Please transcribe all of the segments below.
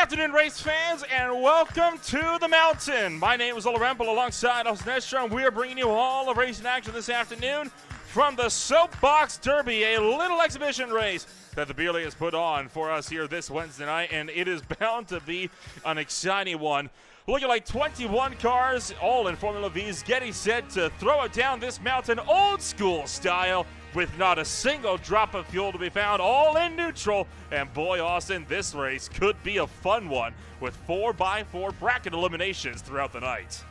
afternoon, race fans, and welcome to the mountain. My name is Ola Rempel alongside Osnestra, and we are bringing you all of racing action this afternoon from the Soapbox Derby, a little exhibition race that the Beer League has put on for us here this Wednesday night, and it is bound to be an exciting one. Looking like 21 cars, all in Formula V's, getting set to throw it down this mountain old school style with not a single drop of fuel to be found, all in neutral. And boy, Austin, this race could be a fun one with 4x4 bracket eliminations throughout the night.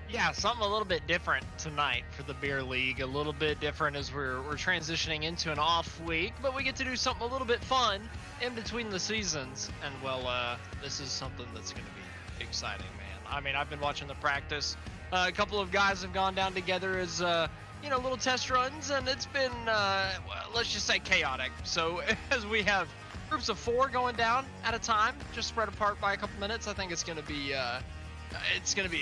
Yeah, something a little bit different tonight for the Beer League. A little bit different as we're transitioning into an off week, but we get to do something a little bit fun in between the seasons. And well, this is something that's going to be exciting, man. I mean, I've been watching the practice. A couple of guys have gone down together as little test runs, and it's been, let's just say, chaotic. So as we have groups of 4 going down at a time, just spread apart by a couple minutes, I think it's going to be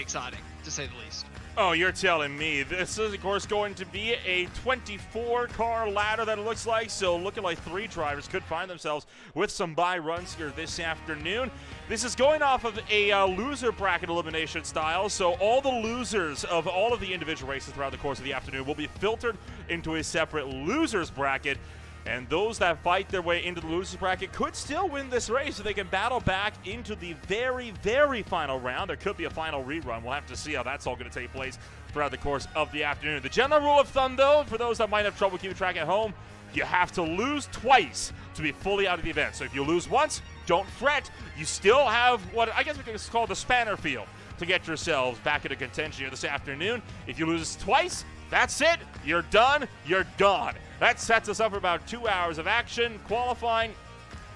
exciting, to say the least. Oh, you're telling me. This is, of course, going to be a 24-car ladder that it looks like, so looking like 3 drivers could find themselves with some bye runs here this afternoon. This is going off of a loser bracket elimination style, so all the losers of all of the individual races throughout the course of the afternoon will be filtered into a separate losers bracket. And those that fight their way into the losers bracket could still win this race, so they can battle back into the very, very final round. There could be a final rerun. We'll have to see how that's all going to take place throughout the course of the afternoon. The general rule of thumb, though, for those that might have trouble keeping track at home, you have to lose twice to be fully out of the event. So if you lose once, don't fret. You still have what I guess we could call the spanner field to get yourselves back into contention here this afternoon. If you lose twice, that's it. You're done. You're gone. That sets us up for about 2 hours of action. Qualifying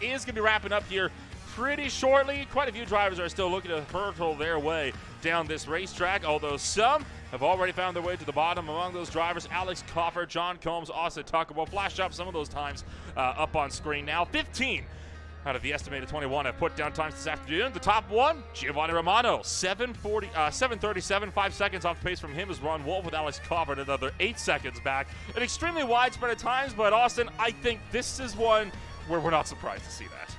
is going to be wrapping up here pretty shortly. Quite a few drivers are still looking to hurtle their way down this racetrack, although some have already found their way to the bottom. Among those drivers, Alex Coffer, John Combs, Austin Tucker. We'll flash up some of those times up on screen now. 15 out of the estimated 21 have put down times this afternoon. The top one, Giovanni Romano, 7:37, 5 seconds off the pace from him is Ron Wolf with Alex Coffer another 8 seconds back. An extremely widespread at times, but Austin, I think this is one where we're not surprised to see that.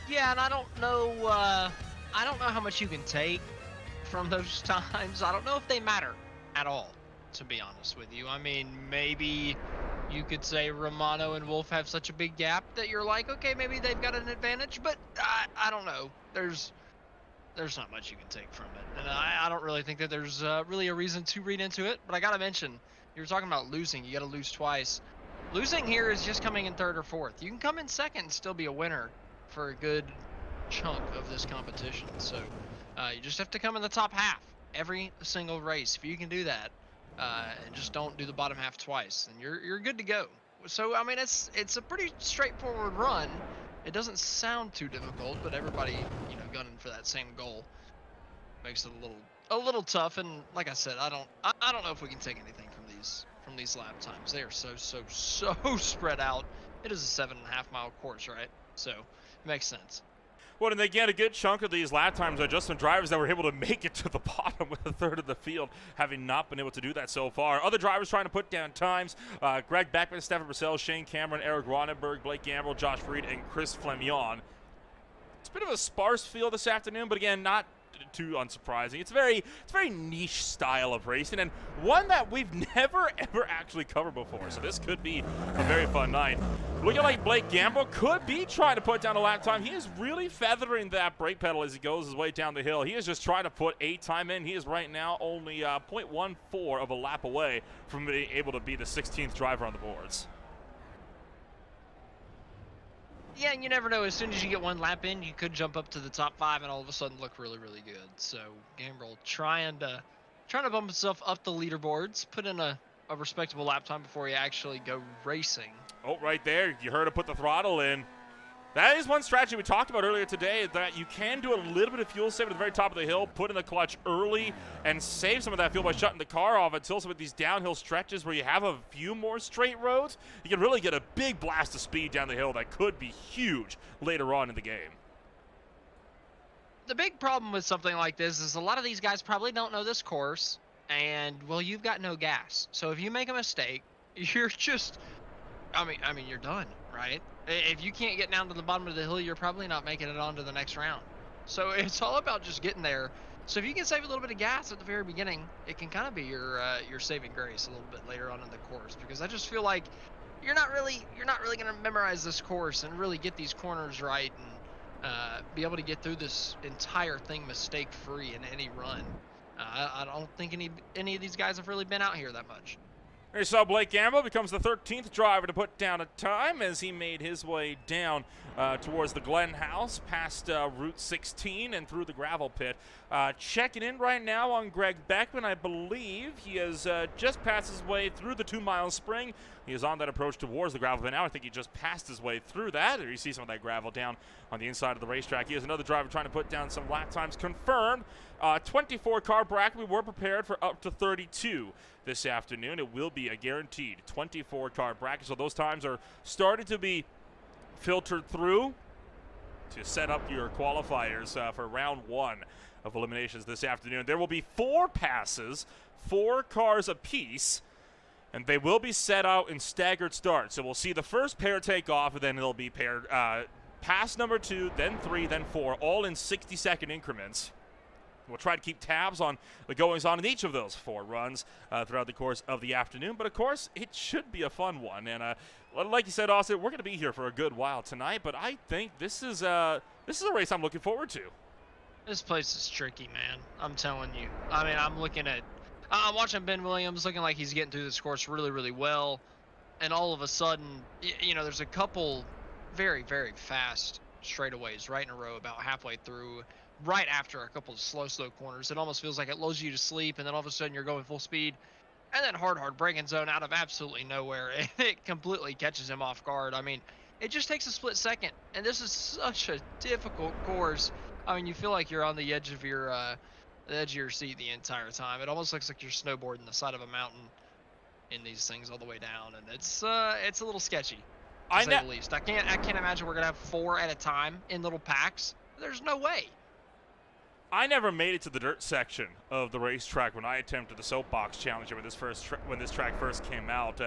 Yeah, and I don't know how much you can take from those times. I don't know if they matter at all, to be honest with you. I mean, maybe you could say Romano and Wolf have such a big gap that you're like, okay, maybe they've got an advantage, but I don't know. There's not much you can take from it, and I don't really think that there's really a reason to read into it. But I gotta mention, you were talking about losing. You gotta lose twice. Losing here is just coming in 3rd or 4th. You can come in 2nd and still be a winner for a good chunk of this competition. So you just have to come in the top half every single race. If you can do that, and just don't do the bottom half twice, and you're good to go. So I mean, it's a pretty straightforward run. It doesn't sound too difficult, but everybody gunning for that same goal makes it a little tough. And like I said, I don't know if we can take anything from these lap times. They are so spread out. It is a 7.5 mile course, right? So it makes sense. Well, and again, a good chunk of these lap times are just some drivers that were able to make it to the bottom with a third of the field, having not been able to do that so far. Other drivers trying to put down times, Greg Beckman, Stefan Brissell, Shane Cameron, Eric Ronenberg, Blake Gamble, Josh Freed, and Chris Flamion. It's a bit of a sparse field this afternoon, but again, not too unsurprising. It's a very niche style of racing, and one that we've never ever actually covered before, so this could be a very fun night. Looking like Blake Gamble could be trying to put down a lap time. He is really feathering that brake pedal as he goes his way down the hill. He is just trying to put a time in. He is right now only 0.14 of a lap away from being able to be the 16th driver on the boards. Yeah, and you never know. As soon as you get one lap in, you could jump up to the top 5 and all of a sudden look really, really good. So Gamble trying to bump himself up the leaderboards, put in a respectable lap time before he actually go racing. Oh, right there. You heard him put the throttle in. That is one strategy we talked about earlier today, that you can do a little bit of fuel saving at the very top of the hill, put in the clutch early, and save some of that fuel by shutting the car off until some of these downhill stretches where you have a few more straight roads, you can really get a big blast of speed down the hill that could be huge later on in the game. The big problem with something like this is a lot of these guys probably don't know this course, and, well, you've got no gas. So if you make a mistake, you're just I mean, you're done, right? If you can't get down to the bottom of the hill, you're probably not making it on to the next round. So it's all about just getting there. So if you can save a little bit of gas at the very beginning, it can kind of be your saving grace a little bit later on in the course. Because I just feel like you're not really going to memorize this course and really get these corners right and be able to get through this entire thing mistake free in any run. I don't think any of these guys have really been out here that much. We saw Blake Gamble becomes the 13th driver to put down a time as he made his way down towards the Glen House, past Route 16 and through the gravel pit. Checking in right now on Greg Beckman. I believe he has just passed his way through the 2-mile spring. He is on that approach towards the gravel pit now. I think he just passed his way through that. There you see some of that gravel down on the inside of the racetrack. He is another driver trying to put down some lap times confirmed. 24-car bracket. We were prepared for up to 32 this afternoon. It will be a guaranteed 24-car bracket, so those times are starting to be filtered through to set up your qualifiers for round 1 of eliminations this afternoon. There will be 4 passes, 4 cars apiece, and they will be set out in staggered starts. So we'll see the first pair take off, and then it'll be paired pass number 2, then 3, then 4, all in 60-second increments. We'll try to keep tabs on the goings-on in each of those 4 runs throughout the course of the afternoon. But, of course, it should be a fun one. And like you said, Austin, we're going to be here for a good while tonight. But I think this is a race I'm looking forward to. This place is tricky, man. I'm telling you. I mean, I'm watching Ben Williams looking like he's getting through this course really, really well. And all of a sudden, you know, there's a couple very, very fast straightaways right in a row about halfway through. Right after a couple of slow corners, it almost feels like it lulls you to sleep, and then all of a sudden you're going full speed, and then hard braking zone out of absolutely nowhere, and it completely catches him off guard. I mean, it just takes a split second, and this is such a difficult course. I mean, you feel like you're on the edge of your seat the entire time. It almost looks like you're snowboarding the side of a mountain in these things all the way down, and it's a little sketchy, to say the least. I can't imagine we're gonna have 4 at a time in little packs. There's no way. I never made it to the dirt section of the racetrack when I attempted the soapbox challenger when this track first came out.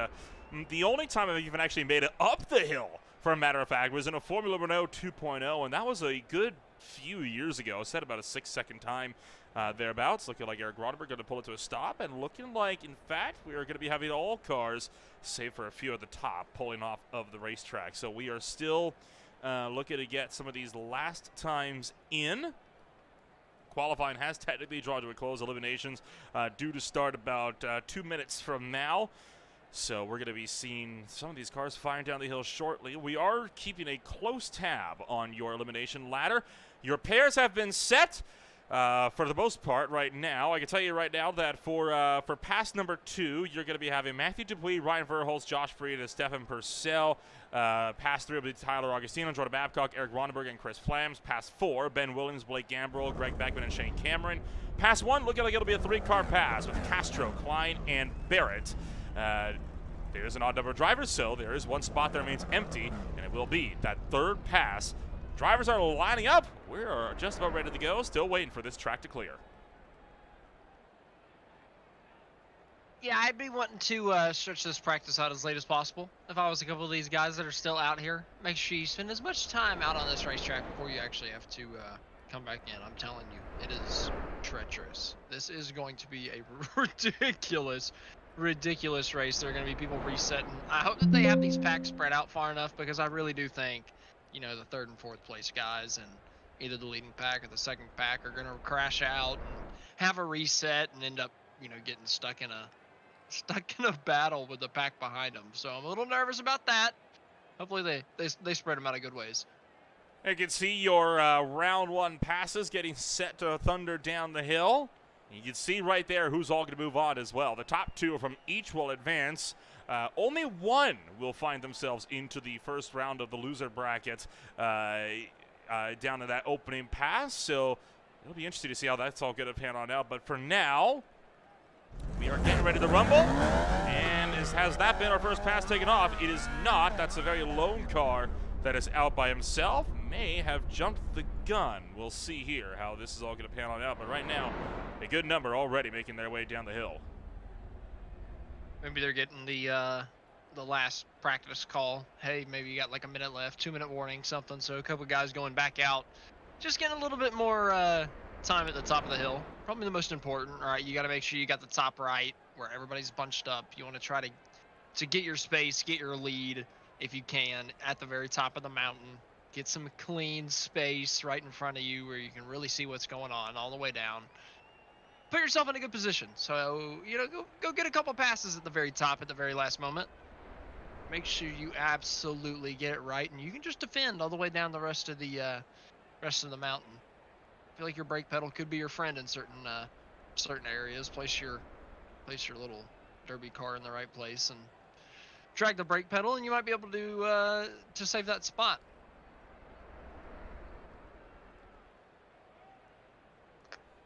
The only time I've even actually made it up the hill, for a matter of fact, was in a Formula Renault 2.0, and that was a good few years ago. Set about a 6-second time thereabouts. Looking like Eric Rodberg going to pull it to a stop, and looking like, in fact, we are going to be having all cars, save for a few at the top, pulling off of the racetrack. So we are still looking to get some of these last times in. Qualifying has technically drawn to a close. Eliminations due to start about 2 minutes from now. So we're going to be seeing some of these cars firing down the hill shortly. We are keeping a close tab on your elimination ladder. Your pairs have been set for the most part right now. I can tell you right now that for pass number 2, you're going to be having Matthew Dupuis, Ryan Verholz, Josh Freed, and Stefan Purcell. Pass 3 will be Tyler Augustino, Jordan Babcock, Eric Ronenberg, and Chris Flams. Pass 4, Ben Williams, Blake Gambrell, Greg Beckman, and Shane Cameron. Pass 1, looking like it'll be a 3-car pass with Castro, Klein, and Barrett. There's an odd number of drivers, so there is one spot that remains empty, and it will be that 3rd pass. Drivers are lining up. We're just about ready to go, still waiting for this track to clear. Yeah, I'd be wanting to stretch this practice out as late as possible. If I was a couple of these guys that are still out here, make sure you spend as much time out on this racetrack before you actually have to come back in. I'm telling you, it is treacherous. This is going to be a ridiculous race. There are going to be people resetting. I hope that they have these packs spread out far enough, because I really do think, you know, the 3rd and 4th place guys and either the leading pack or the 2nd pack are going to crash out and have a reset and end up, you know, getting stuck in a battle with the pack behind them. So I'm a little nervous about that. Hopefully they spread them out of good ways. You can see your round 1 passes getting set to thunder down the hill. You can see right there who's all going to move on as well. The top 2 from each will advance. Only 1 will find themselves into the first round of the loser bracket down to that opening pass. So it'll be interesting to see how that's all going to pan on out. But for now, we are getting ready to rumble. And has that been our first pass taken off? It is not. That's a very lone car that is out by himself. May have jumped the gun. We'll see here how this is all going to pan on out. But right now, a good number already making their way down the hill. Maybe they're getting the the last practice call. Hey, maybe you got like a minute left, 2-minute warning, something. So a couple guys going back out, just getting a little bit more time at the top of the hill. Probably the most important. All right, you got to make sure you got the top right where everybody's bunched up. You want to try to get your space, get your lead if you can at the very top of the mountain. Get some clean space right in front of you where you can really see what's going on all the way down. Put yourself in a good position. So, you know, go get a couple passes at the very top at the very last moment. Make sure you absolutely get it right, and you can just defend all the way down the rest of the mountain. I feel like your brake pedal could be your friend in certain areas. Place your little derby car in the right place and drag the brake pedal, and you might be able to save that spot.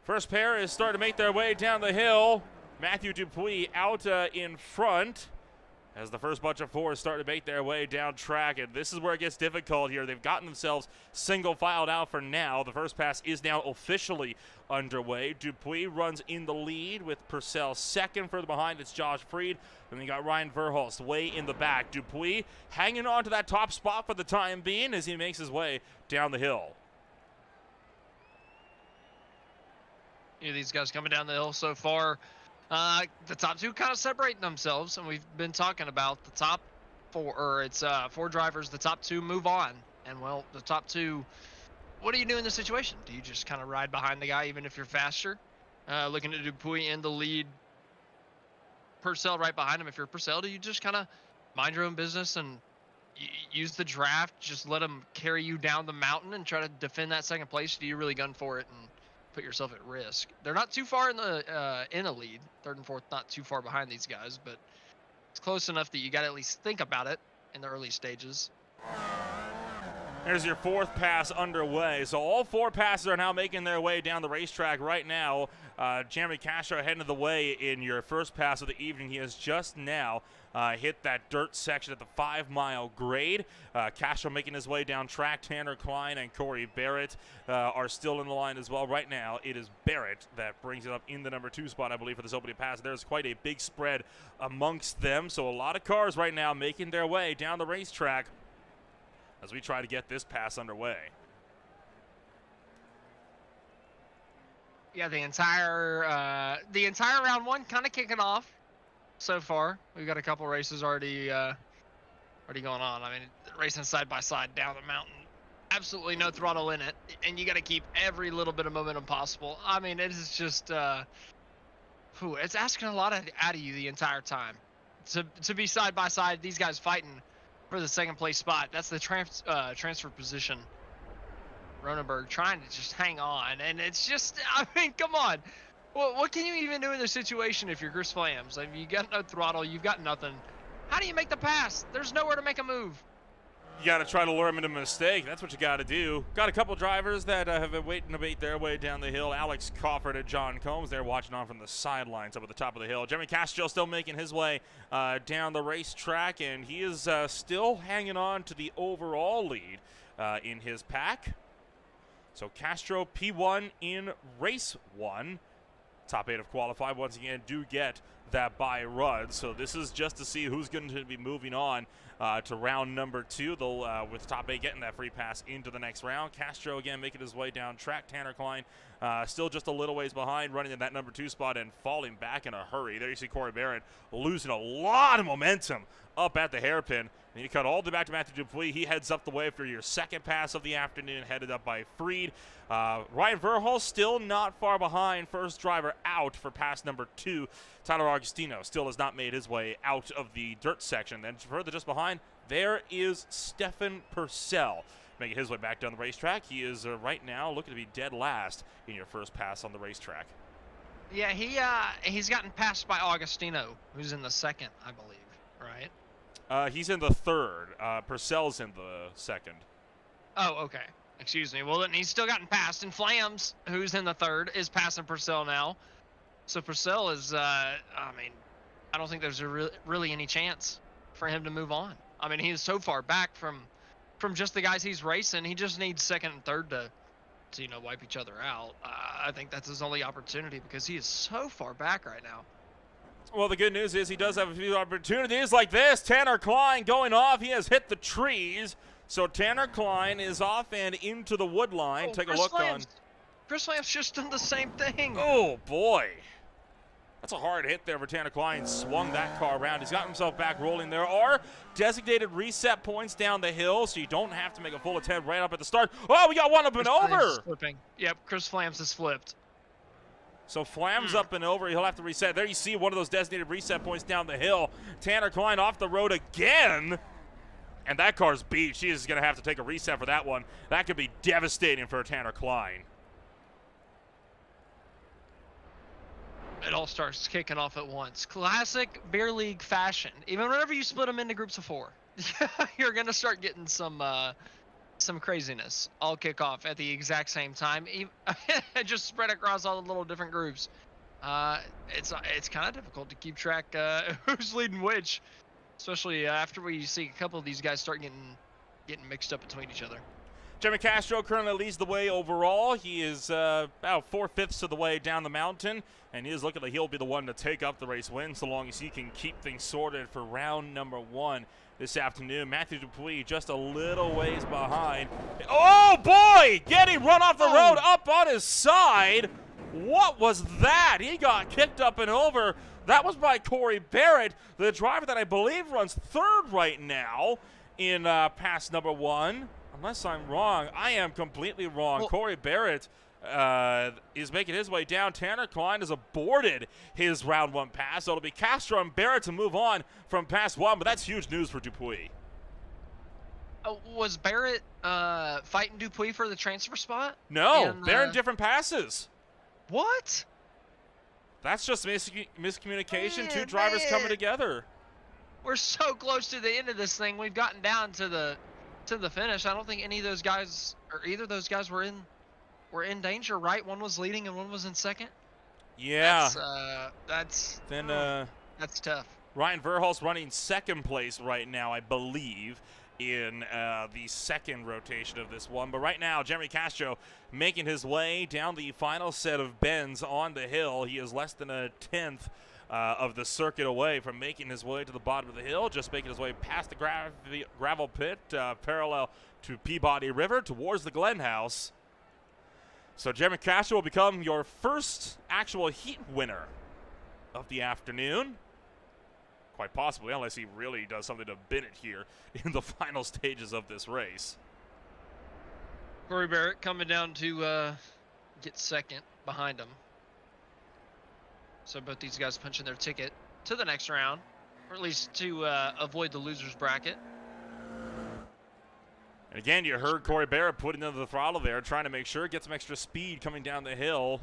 First pair is starting to make their way down the hill. Matthew Dupuis out in front as the first bunch of fours start to make their way down track. And this is where it gets difficult here. They've gotten themselves single filed out for now. The first pass is now officially underway. Dupuis runs in the lead with Purcell second. Further behind, it's Josh Freed. Then we got Ryan Verhulst way in the back. Dupuis hanging on to that top spot for the time being as he makes his way down the hill. These guys coming down the hill so far. The top two kind of separating themselves, and we've been talking about the top four, or it's four drivers. The top two move on, and well, the top two. What do you do in this situation? Do you just kind of ride behind the guy even if you're faster? Looking at Dupuis in the lead, Purcell right behind him. If you're Purcell, do you just kind of mind your own business and use the draft? Just let him carry you down the mountain and try to defend that second place? Do you really gun for it and put yourself at risk? They're not too far in the lead. Third and fourth, not too far behind these guys, but it's close enough that you got to at least think about it in the early stages. There's your fourth pass underway. So all four passes are now making their way down the racetrack right now. Jeremy Castro heading the way in your first pass of the evening. He has just now hit that dirt section at the 5-mile grade. Castro making his way down track. Tanner Klein and Corey Barrett are still in the line as well. Right now, it is Barrett that brings it up in the number 2 spot, I believe, for this opening pass. There's quite a big spread amongst them. So a lot of cars right now making their way down the racetrack as we try to get this pass underway. Yeah, the entire round one kind of kicking off so far. We've got a couple races already going on. I mean, racing side by side down the mountain. Absolutely no throttle in it, and you got to keep every little bit of momentum possible. I mean, it is just it's asking a lot out of you the entire time. To be side by side, these guys fighting for the second place spot. That's the transfer position. Ronenberg trying to just hang on, and it's just, I mean, come on. Well, what can you even do in this situation if you're Chris Flams? I mean, you got no throttle, you've got nothing. How do you make the pass? There's nowhere to make a move. You got to try to lure him into a mistake. That's what you got to do. Got a couple drivers that have been waiting to make their way down the hill. Alex Crawford and John Combs, they're watching on from the sidelines up at the top of the hill. Jeremy Castro still making his way down the racetrack, and he is still hanging on to the overall lead in his pack. So Castro P1 in race 1. Top 8 of qualified once again do get that bye run. So this is just to see who's going to be moving on to round number 2. They'll with top 8 getting that free pass into the next round. Castro again making his way down track. Tanner Klein still just a little ways behind, running in that number 2 spot and falling back in a hurry. There you see Corey Barrett losing a lot of momentum up at the hairpin. And you cut all the way back to Matthew Dupuis. He heads up the way for your second pass of the afternoon, headed up by Freed. Ryan Verhulst still not far behind. First driver out for pass number 2. Tyler Augustino still has not made his way out of the dirt section. Then further just behind, there is Stefan Purcell making his way back down the racetrack. He is right now looking to be dead last in your first pass on the racetrack. Yeah, he's gotten passed by Augustino, who's in the second, I believe, right? He's in the third. Purcell's in the second. Oh, okay. Excuse me. Well, then he's still gotten passed, and Flams, who's in the third, is passing Purcell now. So Purcell is, I mean, I don't think there's really any chance for him to move on. I mean, he is so far back from just the guys he's racing. He just needs second and third to wipe each other out. I think that's his only opportunity because he is so far back right now. Well, the good news is he does have a few opportunities like this. Tanner Klein going off. He has hit the trees. So Tanner Klein is off and into the wood line. Take a look on. Chris Lamb's just done the same thing. Oh, boy. That's a hard hit there for Tanner Klein. Swung that car around. He's got himself back rolling. There are designated reset points down the hill, so you don't have to make a full attempt right up at the start. Oh, we got one up and over. Flipping. Yep, Chris Flams has flipped. So Flams up and over. He'll have to reset. There you see one of those designated reset points down the hill. Tanner Klein off the road again. And that car's beat. She is going to have to take a reset for that one. That could be devastating for Tanner Klein. It all starts kicking off at once. Classic beer league fashion. Even whenever you split them into groups of 4, you're gonna start getting some craziness. All kick off at the exact same time, just spread across all the little different groups. It's kind of difficult to keep track who's leading which, especially after we see a couple of these guys start getting mixed up between each other. Jeremy Castro currently leads the way overall. He is about 4/5 of the way down the mountain, and he is looking like he'll be the one to take up the race win so long as he can keep things sorted for round number 1 this afternoon. Matthew Dupuis just a little ways behind. Oh, boy! Getting run off the road up on his side. What was that? He got kicked up and over. That was by Corey Barrett, the driver that I believe runs 3rd right now in pass number 1. Unless I'm wrong. I am completely wrong. Well, Corey Barrett is making his way down. Tanner Klein has aborted his round 1 pass. So it'll be Castro and Barrett to move on from pass 1, but that's huge news for Dupuis. Was Barrett fighting Dupuis for the transfer spot? No, they're in different passes. What? That's just miscommunication. Two drivers coming together. We're so close to the end of this thing. We've gotten down to the finish. I don't think any of those guys, or either of those guys, were in danger, right? One was leading and one was in second. Yeah. That's tough. Ryan Verhulst running 2nd place right now, I believe, in the 2nd rotation of this one. But right now, Jeremy Castro making his way down the final set of bends on the hill. He is less than a 10th of the circuit away from making his way to the bottom of the hill, just making his way past the gravel pit, parallel to Peabody River towards the Glen House. So Jeremy Castro will become your first actual heat winner of the afternoon. Quite possibly, unless he really does something to bin it here in the final stages of this race. Corey Barrett coming down to get 2nd behind him. So both these guys punching their ticket to the next round, or at least to avoid the loser's bracket. And again, you heard Corey Barrett putting into the throttle there, trying to make sure get some extra speed coming down the hill.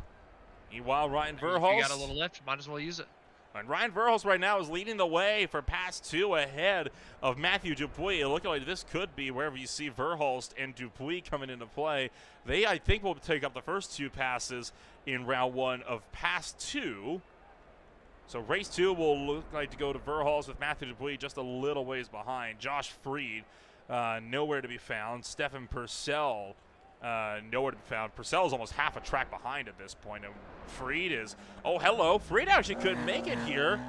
Meanwhile, Ryan Verhulst. If you got a little lift, might as well use it. And Ryan Verhulst right now is leading the way for pass 2 ahead of Matthew Dupuis. Looking like this could be wherever you see Verhulst and Dupuis coming into play. They, I think, will take up the first 2 passes in round 1 of pass 2. So race 2 will look like to go to Verhulst with Matthew Dupuis just a little ways behind. Josh Freed, nowhere to be found. Stefan Purcell, nowhere to be found. Purcell is almost half a track behind at this point. And Freed is, oh, hello. Freed actually could make it here.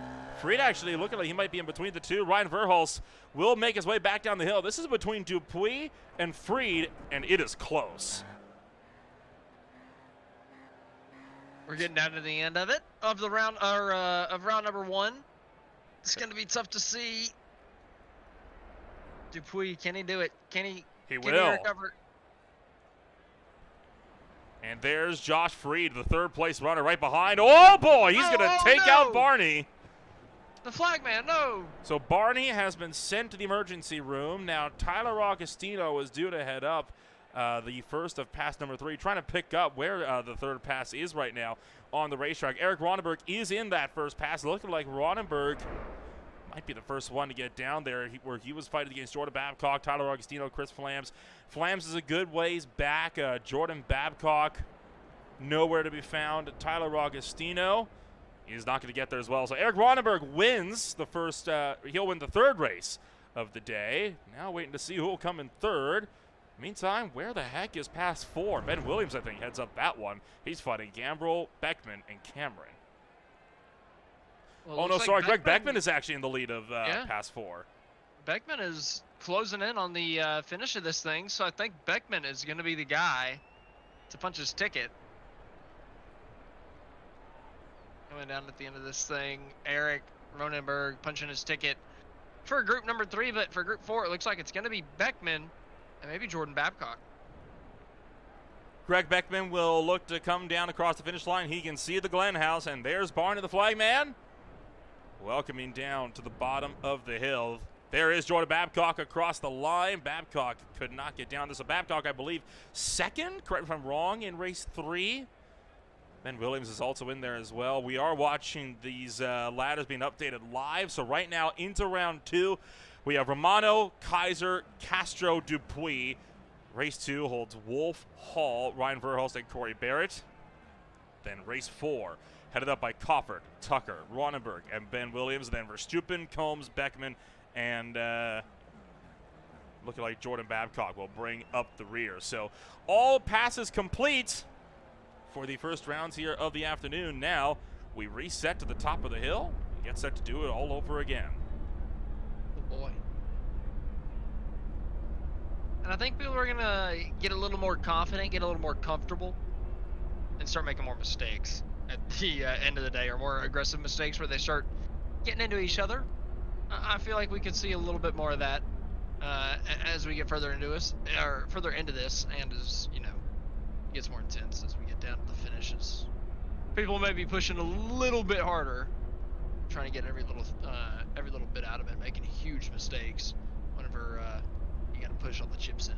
Freed actually looking like he might be in between the two. Ryan Verhulst will make his way back down the hill. This is between Dupuis and Freed, and it is close. We're getting down to the end of it, of the round, or of round number 1. It's going to be tough to see. Dupuis, can he do it? Can he recover? And there's Josh Freed, the 3rd place runner right behind. Oh boy, he's going to take out Barney. The flag man, no. So Barney has been sent to the emergency room. Now Tyler Augustino is due to head up. The first of pass number 3, trying to pick up where the 3rd pass is right now on the racetrack. Eric Ronenberg is in that first pass. Looking like Ronenberg might be the first one to get down there where he was fighting against Jordan Babcock, Tyler Augustino, Chris Flams. Flams is a good ways back. Jordan Babcock, nowhere to be found. Tyler Augustino, he's not going to get there as well. So Eric Ronenberg wins the first, he'll win the 3rd race of the day. Now waiting to see who will come in 3rd. Meantime, where the heck is pass 4? Ben Williams, I think, heads up that one. He's fighting Gambrel, Beckman, and Cameron. Well, Oh, no, looks sorry. like Greg Beckman is actually in the lead of Yeah. pass 4. Beckman is closing in on the finish of this thing, so I think Beckman is going to be the guy to punch his ticket. Coming down at the end of this thing, Eric Ronenberg punching his ticket for group number 3, but for group 4, it looks like it's going to be Beckman and maybe Jordan Babcock. Greg Beckman will look to come down across the finish line. He can see the Glen House, and there's Barney the Flagman welcoming down to the bottom of the hill. There is Jordan Babcock across the line. Babcock could not get down. This is Babcock, I believe, second, correct me if I'm wrong, in race 3. Ben Williams is also in there as well. We are watching these ladders being updated live. So right now into round 2, we have Romano, Kaiser, Castro, Dupuis. Race 2 holds Wolf, Hall, Ryan Verhulst, and Corey Barrett. Then race 4, headed up by Coffert, Tucker, Ronenberg, and Ben Williams. Then Verstappen, Combs, Beckman, and looking like Jordan Babcock will bring up the rear. So all passes complete for the first rounds here of the afternoon. Now we reset to the top of the hill. We get set to do it all over again. Oh boy. And I think people are going to get a little more confident, get a little more comfortable, and start making more mistakes at the end of the day, or more aggressive mistakes where they start getting into each other. I feel like we could see a little bit more of that as we get further into this, and as, you know, it gets more intense as we get down to the finishes. People may be pushing a little bit harder, trying to get every little bit out of it, making huge mistakes whenever you got to push all the chips in.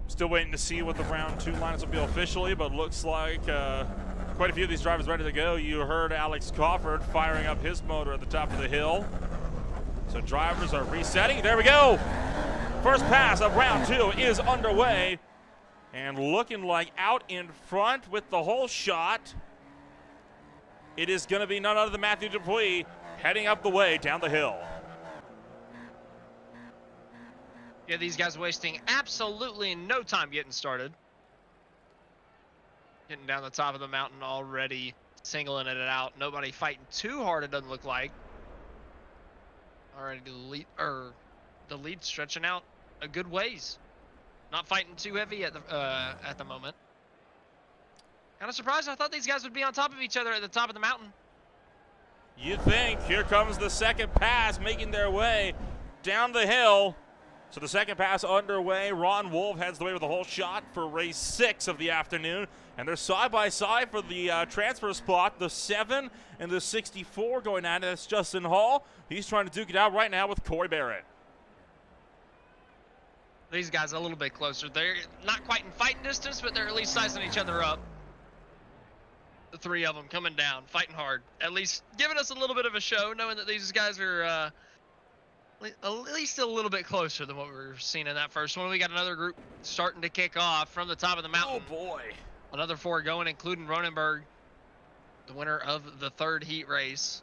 Still waiting to see what the round 2 lineups will be officially, but looks like quite a few of these drivers ready to go. You heard Alex Coffert firing up his motor at the top of the hill. So drivers are resetting. There we go. First pass of round 2 is underway. And looking like out in front with the whole shot, it is going to be none other than Matthew Dupuis heading up the way down the hill. Yeah, these guys wasting absolutely no time getting started. Getting down the top of the mountain already, singling it out. Nobody fighting too hard, it doesn't look like. Already the lead stretching out a good ways. Not fighting too heavy at the moment. Kind of surprised. I thought these guys would be on top of each other at the top of the mountain. You think. Here comes the second pass, making their way down the hill. So the second pass underway. Ron Wolf heads the way with a whole shot for race 6 of the afternoon. And they're side by side for the transfer spot. The 7 and the 64 going at it. That's Justin Hall. He's trying to duke it out right now with Corey Barrett. These guys a little bit closer. They're not quite in fighting distance, but they're at least sizing each other up. The 3 of them coming down, fighting hard. At least giving us a little bit of a show, knowing that these guys are at least a little bit closer than what we were seeing in that first one. We got another group starting to kick off from the top of the mountain. Oh, boy. Another 4 going, including Ronenberg, the winner of the 3rd heat race.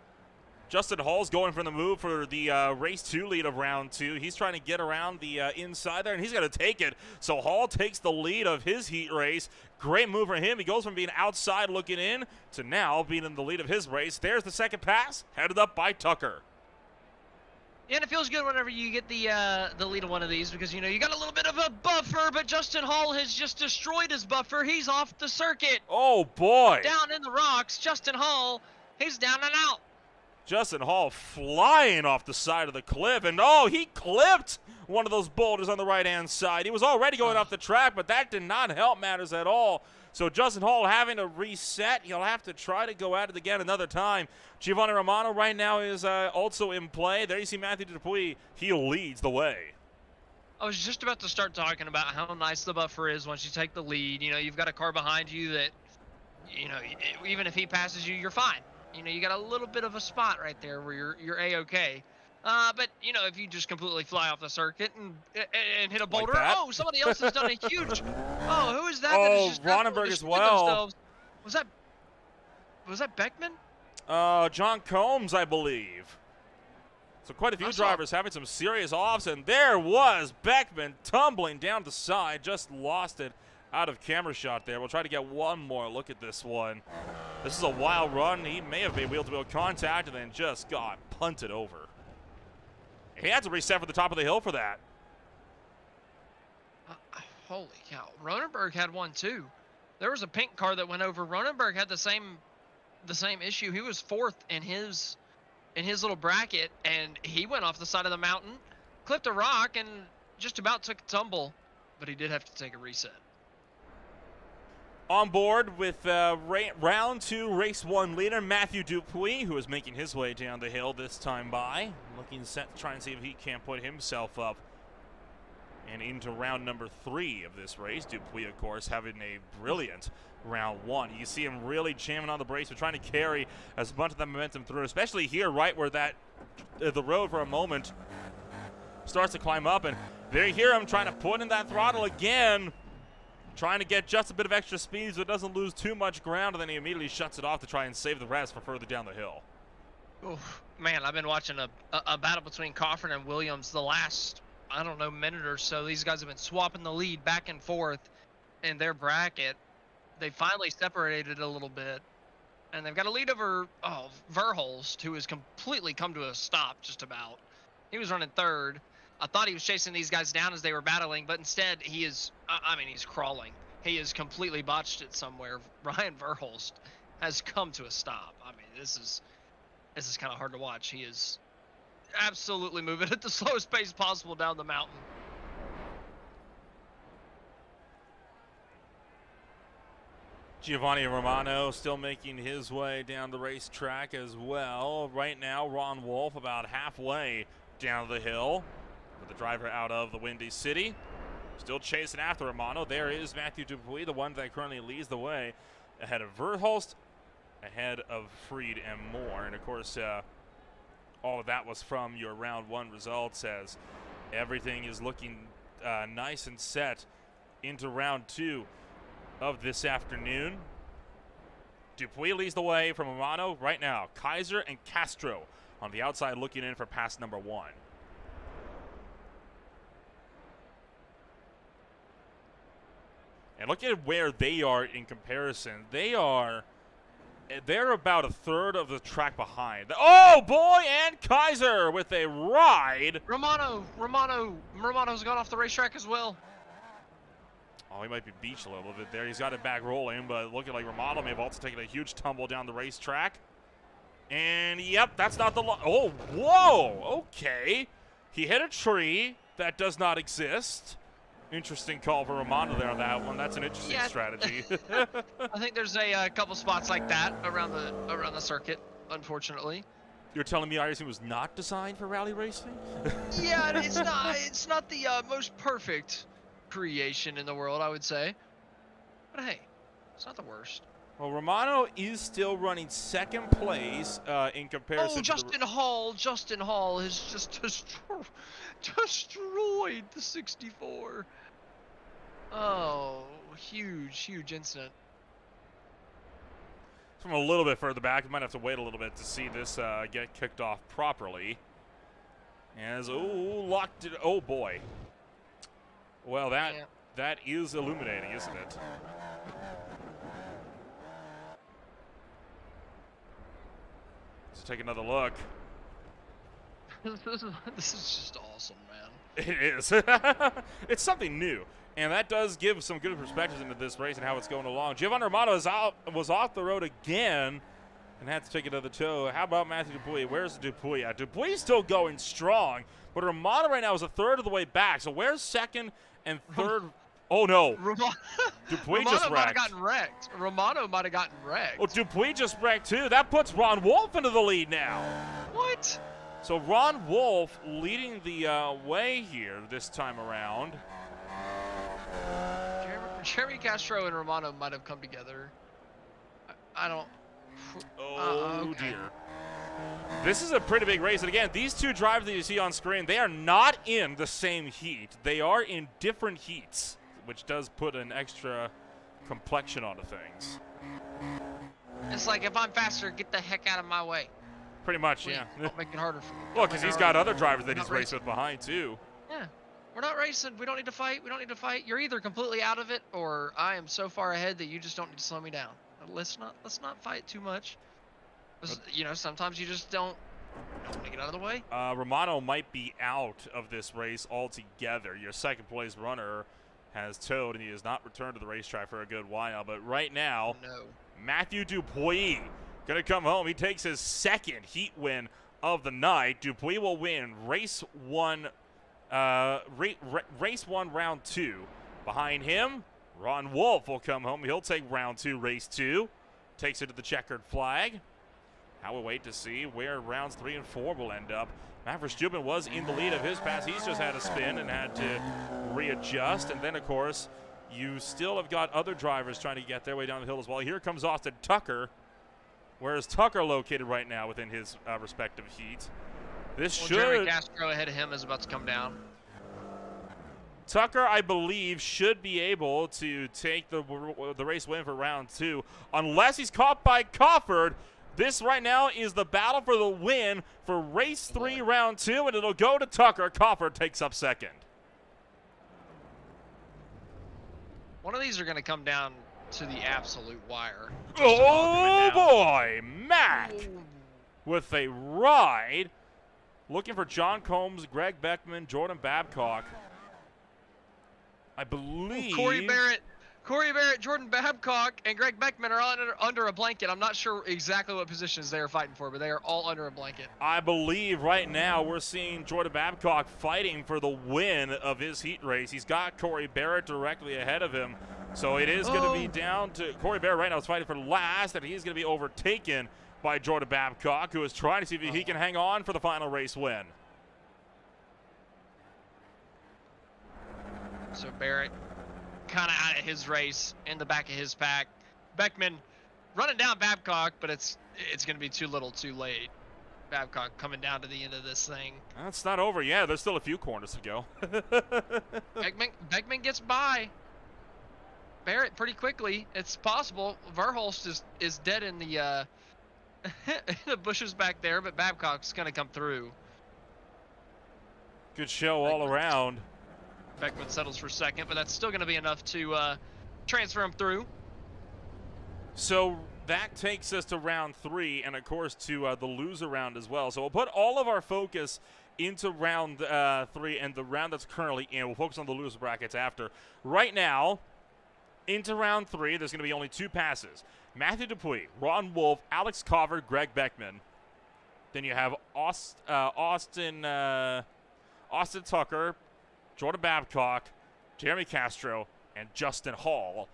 Justin Hall's going for the move for the race 2 lead of round 2. He's trying to get around the inside there, and he's going to take it. So Hall takes the lead of his heat race. Great move for him. He goes from being outside looking in to now being in the lead of his race. There's the second pass, headed up by Tucker. Yeah, and it feels good whenever you get the lead of one of these because, you know, you got a little bit of a buffer, but Justin Hall has just destroyed his buffer. He's off the circuit. Oh, boy. Down in the rocks, Justin Hall, he's down and out. Justin Hall flying off the side of the cliff, and oh, he clipped one of those boulders on the right-hand side. He was already going off the track, but that did not help matters at all. So Justin Hall having to reset. He'll have to try to go at it again another time. Giovanni Romano right now is also in play. There you see Matthew Dupuis. He leads the way. I was just about to start talking about how nice the buffer is once you take the lead. You know, you've got a car behind you that, you know, even if he passes you, you're fine. You know, you got a little bit of a spot right there where you're A-okay. But, you know, if you just completely fly off the circuit and hit a boulder, like oh, somebody else has done a huge. Oh, who is that? Oh, that has just Ronenberg as well. Themselves? Was that Beckman? John Combs, I believe. So quite a few drivers having some serious offs, and there was Beckman tumbling down the side, just lost it out of camera shot there. We'll try to get one more look at this one. This is a wild run. He may have made wheel-to-wheel contact and then just got punted over. He had to reset for the top of the hill for that. Holy cow. Ronenberg had one too. There was a pink car that went over. Ronenberg had the same issue. He was fourth in his little bracket, and he went off the side of the mountain, clipped a rock, and just about took a tumble, but he did have to take a reset. On board with round 2, race 1 leader, Matthew Dupuis, who is making his way down the hill this time by. Looking set to try and see if he can't put himself up and into round number 3 of this race. Dupuis, of course, having a brilliant round 1. You see him really jamming on the brakes. We're trying to carry as much of that momentum through, especially here, right where that the road for a moment starts to climb up. And there you hear him trying to put in that throttle again, trying to get just a bit of extra speed so it doesn't lose too much ground, and then he immediately shuts it off to try and save the rest for further down the hill. Oof, man, I've been watching a battle between Coffin and Williams the last, I don't know, minute or so. These guys have been swapping the lead back and forth in their bracket. They finally separated a little bit, and they've got a lead over Verholst, who has completely come to a stop just about. He was running third. I thought he was chasing these guys down as they were battling, but instead he is, I mean, he's crawling. He has completely botched it somewhere. Ryan Verholst has come to a stop. I mean, this is kind of hard to watch. He is absolutely moving at the slowest pace possible down the mountain. Giovanni Romano still making his way down the racetrack as well. Right now, Ron Wolf about halfway down the hill with the driver out of the Windy City. Still chasing after Romano. There is Matthew Dupuis, the one that currently leads the way, ahead of Verholst, ahead of Freed and Moore. And of course, all of that was from your round 1 results, as everything is looking nice and set into round 2 of this afternoon. Dupuis leads the way from Romano right now. Kaiser and Castro on the outside looking in for pass number 1. And look at where they are in comparison. They're about a third of the track behind. Oh boy, and Kaiser with a ride. Romano's gone off the racetrack as well. Oh, he might be beached a little bit there. He's got it back rolling, but looking like Romano may have also taken a huge tumble down the racetrack. And yep, that's not the oh, whoa, okay. He hit a tree that does not exist. Interesting call for Romano there on that one. That's an interesting strategy. I think there's a couple spots like that around the circuit, unfortunately. You're telling me iRacing was not designed for rally racing? Yeah, it's not the most perfect creation in the world, I would say. But hey, it's not the worst. Well, Romano is still running second place in comparison to Justin Hall has just destroyed the 64. Oh, huge incident. From a little bit further back, we might have to wait a little bit to see this get kicked off properly. As, locked it, oh boy. Well, that is illuminating, isn't it? Let's take another look. This is just awesome, man. It is. It's something new. And that does give some good perspectives into this race and how it's going along. Giovanni Romano was off the road again and had to take another tow. How about Matthew Dupuis? Where's Dupuis at? Dupuis still going strong, but Romano right now is a third of the way back. So where's second and third? Oh, no. Dupuis just wrecked. Romano might have gotten wrecked. Oh, Dupuis just wrecked, too. That puts Ron Wolf into the lead now. What? So Ron Wolf leading the way here this time around. Jeremy Castro and Romano might have come together. I don't... Oh, dear. This is a pretty big race. And again, these two drivers that you see on screen, they are not in the same heat. They are in different heats, which does put an extra complexion onto things. It's like, if I'm faster, get the heck out of my way. Pretty much, yeah. Don't make it harder for me. Well, because he's got other drivers that he's raced with behind, too. Yeah. We're not racing. We don't need to fight. We don't need to fight. You're either completely out of it, or I am so far ahead that you just don't need to slow me down. Let's not fight too much. You know, sometimes you just don't want to get out of the way. Romano might be out of this race altogether. Your second place runner has towed, and he has not returned to the racetrack for a good while. But right now, No. Matthew Dupuis going to come home. He takes his second heat win of the night. Dupuis will win race one, round 2. Behind him, Ron Wolf will come home. He'll take round 2, race 2. Takes it to the checkered flag. Now we'll wait to see where rounds 3 and 4 will end up. Matt Verstappen was in the lead of his pass. He's just had a spin and had to readjust. And then, of course, you still have got other drivers trying to get their way down the hill as well. Here comes Austin Tucker. Where is Tucker located right now within his respective heat? This Jeremy Castro ahead of him is about to come down. Tucker, I believe, should be able to take the race win for round 2, unless he's caught by Cofford. This right now is the battle for the win for race 3, round 2, and it'll go to Tucker. Cofford takes up second. One of these are going to come down to the absolute wire. Oh boy, Mac with a ride. Looking for John Combs, Greg Beckman, Jordan Babcock. I believe Corey Barrett, Jordan Babcock, and Greg Beckman are all under a blanket. I'm not sure exactly what positions they are fighting for, but they are all under a blanket. I believe right now we're seeing Jordan Babcock fighting for the win of his heat race. He's got Corey Barrett directly ahead of him. So it is going to be down to Corey Barrett right now is fighting for last, and he's going to be overtaken by Jordan Babcock, who is trying to see if he can hang on for the final race win. So Barrett kind of out of his race, in the back of his pack. Beckman running down Babcock, but it's going to be too little too late. Babcock coming down to the end of this thing. It's not over yet. There's still a few corners to go. Beckman gets by Barrett pretty quickly. It's possible. Verhulst is dead in the the bushes back there, but Babcock's going to come through. Good show all around. Beckman settles for second, but that's still going to be enough to transfer him through. So that takes us to round 3, and of course to the loser round as well. So we'll put all of our focus into round 3 and the round that's currently in. We'll focus on the loser brackets after. Right now, into round 3, there's going to be only 2 passes. Matthew Dupuis, Ron Wolf, Alex Cover, Greg Beckman. Then you have Austin Tucker, Jordan Babcock, Jeremy Castro, and Justin Hall.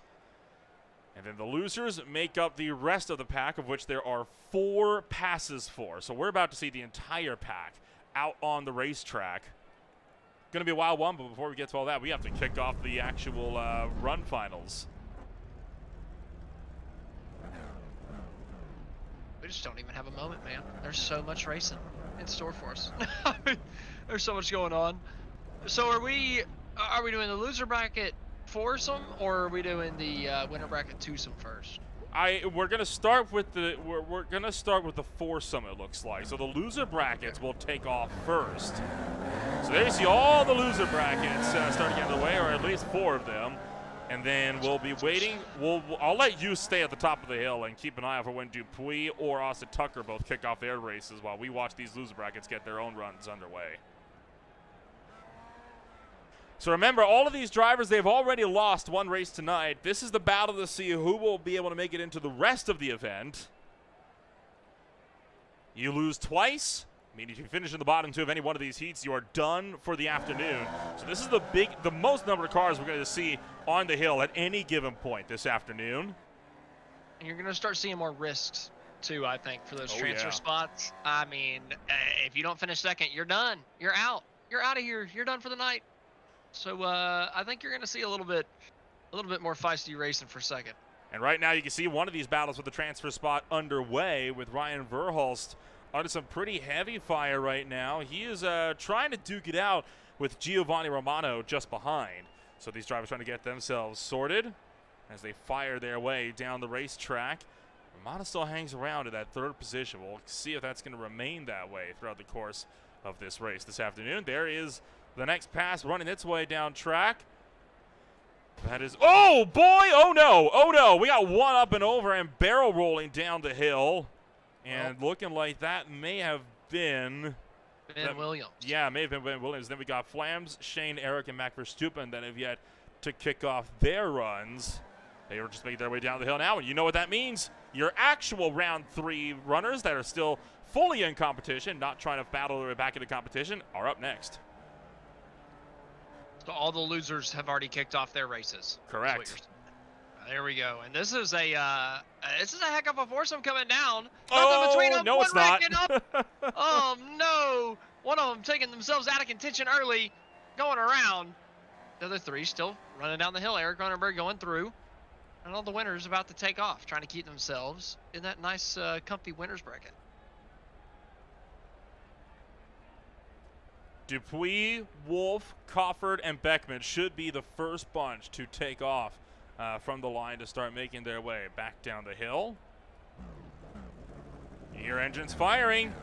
And then the losers make up the rest of the pack, of which there are 4 passes for. So we're about to see the entire pack out on the racetrack. Going to be a wild one, but before we get to all that, we have to kick off the actual run finals. We just don't even have a moment, man. There's so much racing in store for us. There's so much going on. So are we doing the loser bracket foursome, or are we doing the winner bracket twosome first? We're gonna start with the foursome. It looks like so. The loser brackets will take off first. So there you see all the loser brackets starting to get underway, or at least 4 of them. And then we'll be waiting. I'll let you stay at the top of the hill and keep an eye out for when Dupuis or Austin Tucker both kick off their races while we watch these loser brackets get their own runs underway. So remember, all of these drivers, they've already lost 1 race tonight. This is the battle to see who will be able to make it into the rest of the event. You lose twice. I mean, if you finish in the bottom 2 of any one of these heats, you are done for the afternoon. So this is the most number of cars we're going to see on the hill at any given point this afternoon. And you're going to start seeing more risks, too, I think, for those transfer spots. I mean, if you don't finish second, you're done. You're out. You're out of here. You're done for the night. So I think you're going to see a little bit more feisty racing for second. And right now you can see one of these battles with the transfer spot underway with Ryan Verhulst under some pretty heavy fire right now. He is trying to duke it out with Giovanni Romano just behind. So these drivers trying to get themselves sorted as they fire their way down the racetrack. Romano still hangs around in that 3rd position. We'll see if that's going to remain that way throughout the course of this race this afternoon. There is The next pass running its way down track. That is, oh boy, oh no. We got one up and over and barrel rolling down the hill. And looking like that may have been Ben Williams. Yeah, may have been Ben Williams. Then we got Flams, Shane, Eric, and Mac Verstappen that have yet to kick off their runs. They are just making their way down the hill now, and you know what that means. Your actual round 3 runners that are still fully in competition, not trying to battle their way back into competition, are up next. So all the losers have already kicked off their races. Correct. There we go. And this is a heck of a foursome coming down. Oh, between them, no, it's not. Up. Oh, no. One of them taking themselves out of contention early, going around. The other 3 still running down the hill. Eric Runenberg going through. And all the winners about to take off, trying to keep themselves in that nice, comfy winners bracket. Dupuis, Wolf, Cofford, and Beckman should be the first bunch to take off from the line to start making their way back down the hill. You hear engines firing.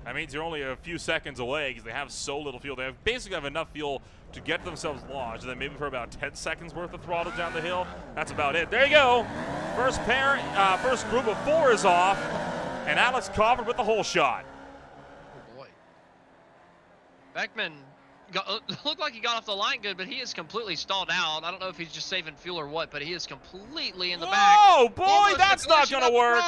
That means you're only a few seconds away because they have so little fuel. They basically have enough fuel to get themselves launched, and then maybe for about 10 seconds worth of throttle down the hill. That's about it. There you go. First group of 4 is off, and Alex Cofford with the whole shot. Oh boy. Beckman looked like he got off the line good, but he is completely stalled out. I don't know if he's just saving fuel or what, but he is completely in the back. Oh boy, that's not gonna work.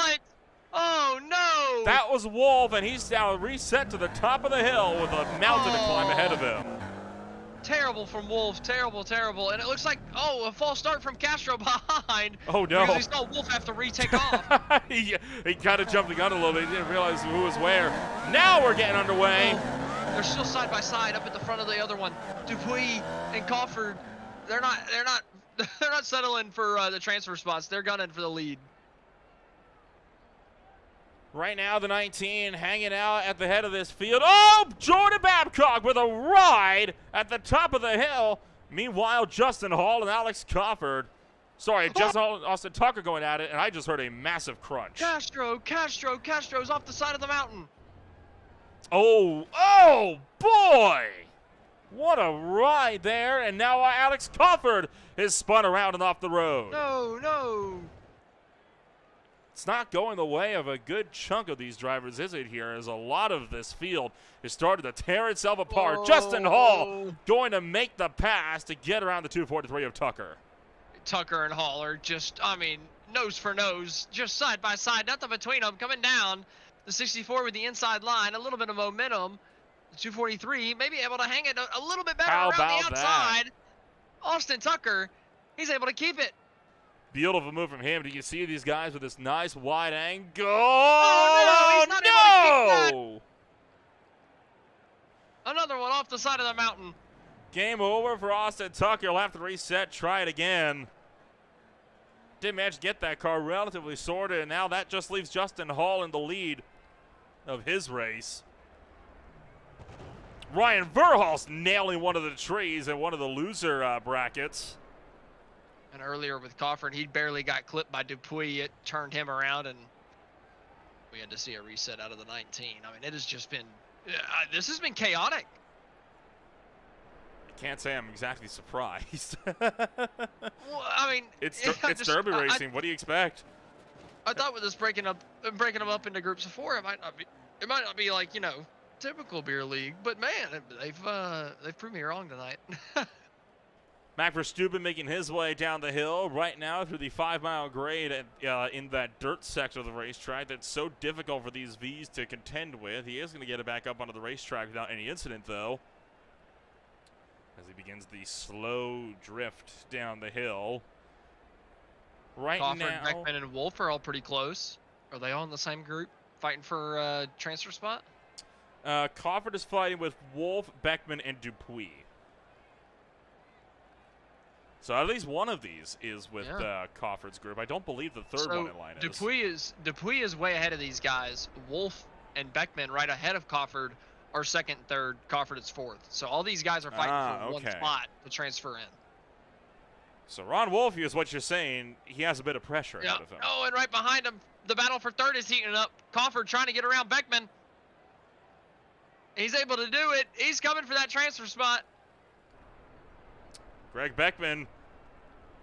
Oh no! That was Wolf, and he's now reset to the top of the hill with a mountain to climb ahead of him. Terrible from Wolf, terrible. And it looks like, a false start from Castro behind. Oh no. Because he saw Wolf have to retake off. he kind of jumped the gun a little bit. He didn't realize who was where. Now we're getting underway. Oh, they're still side by side up at the front of the other one. Dupuis and Cofford, they're not settling for the transfer spots. They're gunning for the lead. Right now, the 19 hanging out at the head of this field. Oh, Jordan Babcock with a ride at the top of the hill. Meanwhile, Justin Hall and Alex Cofford. Sorry, Justin Hall and Austin Tucker going at it, and I just heard a massive crunch. Castro's off the side of the mountain. Oh, boy. What a ride there. And now Alex Cofford is spun around and off the road. No. It's not going the way of a good chunk of these drivers, is it here? As a lot of this field has started to tear itself apart. Oh. Justin Hall going to make the pass to get around the 243 of Tucker. Tucker and Hall are just, nose for nose, just side by side, nothing between them, coming down. The 64 with the inside line, a little bit of momentum. The 243 maybe able to hang it a little bit better around the outside. Austin Tucker, he's able to keep it. Beautiful move from him. Do you see these guys with this nice wide angle? Oh, no, he's not able to keep that. Another one off the side of the mountain. Game over for Austin Tucker. He'll have to reset, try it again. Didn't manage to get that car relatively sorted, and now that just leaves Justin Hall in the lead of his race. Ryan Verhulst nailing one of the trees in one of the loser brackets. And earlier with Cofford, he barely got clipped by Dupuis. It turned him around, and we had to see a reset out of the 19. It has just been, this has been chaotic. I can't say I'm exactly surprised. Well, it's Derby racing. What do you expect? I thought with this breaking them up into groups of 4, it might not be like, typical beer league, but man, they've proved me wrong tonight. Mac Verstappen making his way down the hill right now through the 5-mile grade in that dirt section of the racetrack that's so difficult for these Vs to contend with. He is going to get it back up onto the racetrack without any incident, though, as he begins the slow drift down the hill. Right Cofford, now, Beckman, and Wolf are all pretty close. Are they all in the same group fighting for a transfer spot? Cofford is fighting with Wolf, Beckman, and Dupuis. So at least one of these is with Cofford's group. I don't believe the third one in line is. Dupuis is way ahead of these guys. Wolf and Beckman right ahead of Cofford are second, third. Cofford is fourth. So all these guys are fighting for one spot to transfer in. So Ron Wolfe is what you're saying. He has a bit of pressure ahead of him. Oh, and right behind him, the battle for third is heating up. Cofford trying to get around Beckman. He's able to do it. He's coming for that transfer spot. Greg Beckman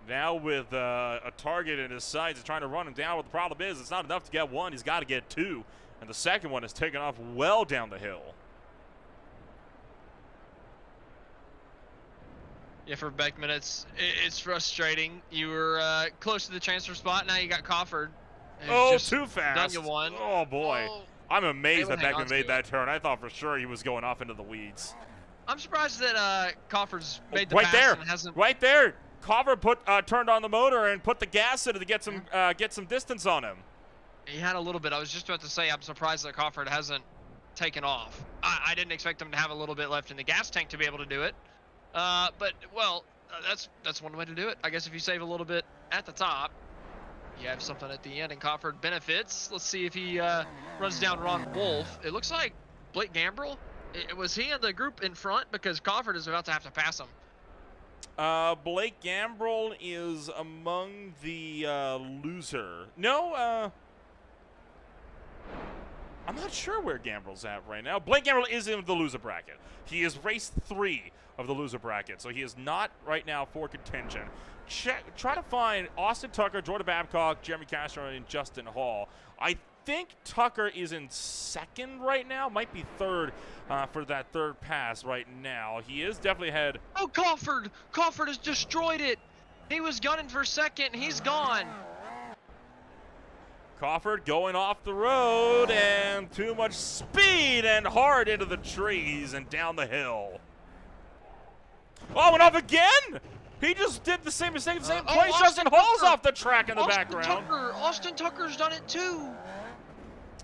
now with a target in his sights and trying to run him down. What the problem is, it's not enough to get one. He's got to get two. And the second one is taken off well down the hill. Yeah, for Beckman, it's frustrating. You were close to the transfer spot. Now you got Crawford. Oh, too fast. Done you one. Oh, boy. Oh, I'm amazed that Beckman made it. that turn. I thought for sure he was going off into the weeds. I'm surprised that Crawford's made the right pass there. and hasn't. Right there. Crawford turned on the motor and put the gas in it to get some distance on him. He had a little bit. I was just about to say I'm surprised that Crawford hasn't taken off. I didn't expect him to have a little bit left in the gas tank to be able to do it. But well, that's one way to do it. I guess if you save a little bit at the top, you have something at the end, and Crawford benefits. Let's see if he runs down Ron Wolf. It looks like Blake Gambrell. Was he in the group in front? Because Crawford is about to have to pass him. Blake Gambrell is among the loser. No, I'm not sure where Gambrell's at right now. Blake Gambrell is in the loser bracket. He is race 3 of the loser bracket, so he is not right now for contention. Try to find Austin Tucker, Jordan Babcock, Jeremy Castro, and Justin Hall. I think Tucker is in second right now, might be third for that third pass right now. He is definitely ahead. Oh, Crawford! Crawford has destroyed it. He was gunning for second. He's gone. Crawford going off the road, and too much speed and hard into the trees and down the hill. Oh, and off again! He just did the same mistake, same place. Justin Hall's off the track in the background. Austin Tucker's done it too.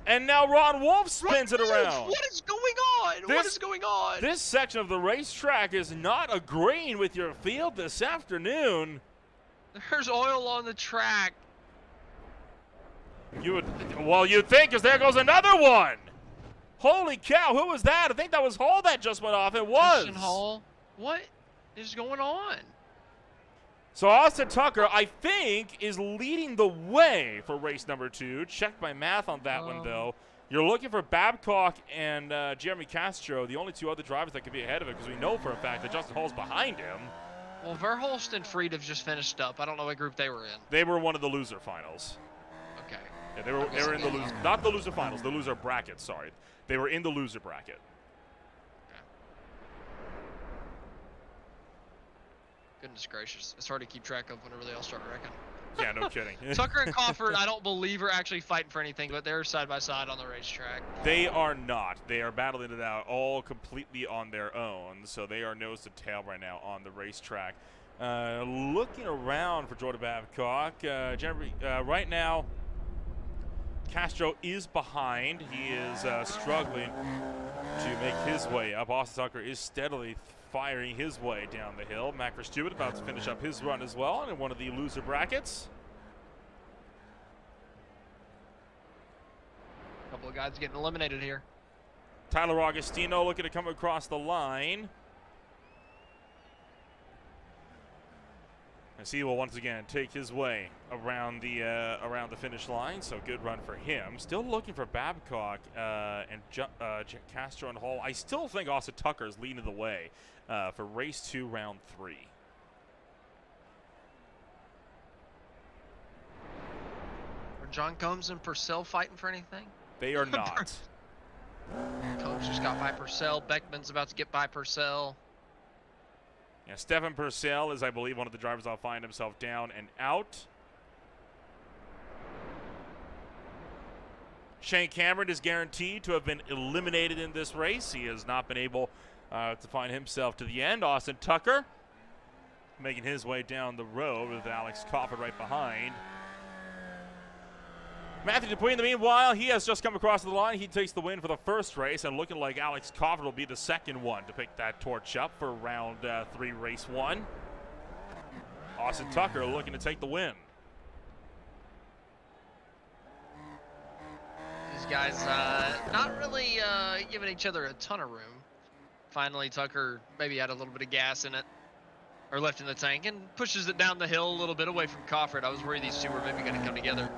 And now Ron Wolf spins it around. What is going on? What is going on? This section of the racetrack is not agreeing with your field this afternoon. There's oil on the track. You'd think, because there goes another one. Holy cow, who was that? I think that was Hall that just went off. It was. Justin Hall. What is going on? So Austin Tucker, I think, is leading the way for race number 2. Check my math on that one, though. You're looking for Babcock and Jeremy Castro, the only 2 other drivers that could be ahead of it, because we know for a fact that Justin Hall's behind him. Well, Verholst and Fried have just finished up. I don't know what group they were in. They were one of the loser finals. Okay. Yeah, they were in the loser, not the loser finals, the loser bracket, sorry. They were in the loser bracket. Goodness gracious. It's hard to keep track of whenever they all start wrecking. Yeah, no kidding. Tucker and Crawford, I don't believe are actually fighting for anything, but they're side by side on the racetrack. They are not. They are battling it out all completely on their own, so they are nose to tail right now on the racetrack. Looking around for Jordan Babcock, right now, Castro is behind. He is struggling to make his way up. Austin Tucker is steadily firing his way down the hill. Mac Verstappen about to finish up his run as well in one of the loser brackets. A couple of guys getting eliminated here. Tyler Augustino looking to come across the line. As he will once again take his way around the finish line, so good run for him. Still looking for Babcock and Castro and Hall. I still think Austin Tucker is leading the way for race 2, round 3. Are John Combs and Purcell fighting for anything? They are not. Combs just got by Purcell. Beckman's about to get by Purcell. Yeah, Stefan Purcell is, I believe, one of the drivers that'll find himself down and out. Shane Cameron is guaranteed to have been eliminated in this race. He has not been able to find himself to the end. Austin Tucker making his way down the road with Alex Crawford right behind. Matthew Dupuy, in the meanwhile, he has just come across the line. He takes the win for the first race, and looking like Alex Crawford will be the second one to pick that torch up for round 3, race 1. Austin Tucker looking to take the win. These guys not really giving each other a ton of room. Finally, Tucker maybe had a little bit of gas in it, or left in the tank, and pushes it down the hill a little bit away from Crawford. I was worried these two were maybe going to come together.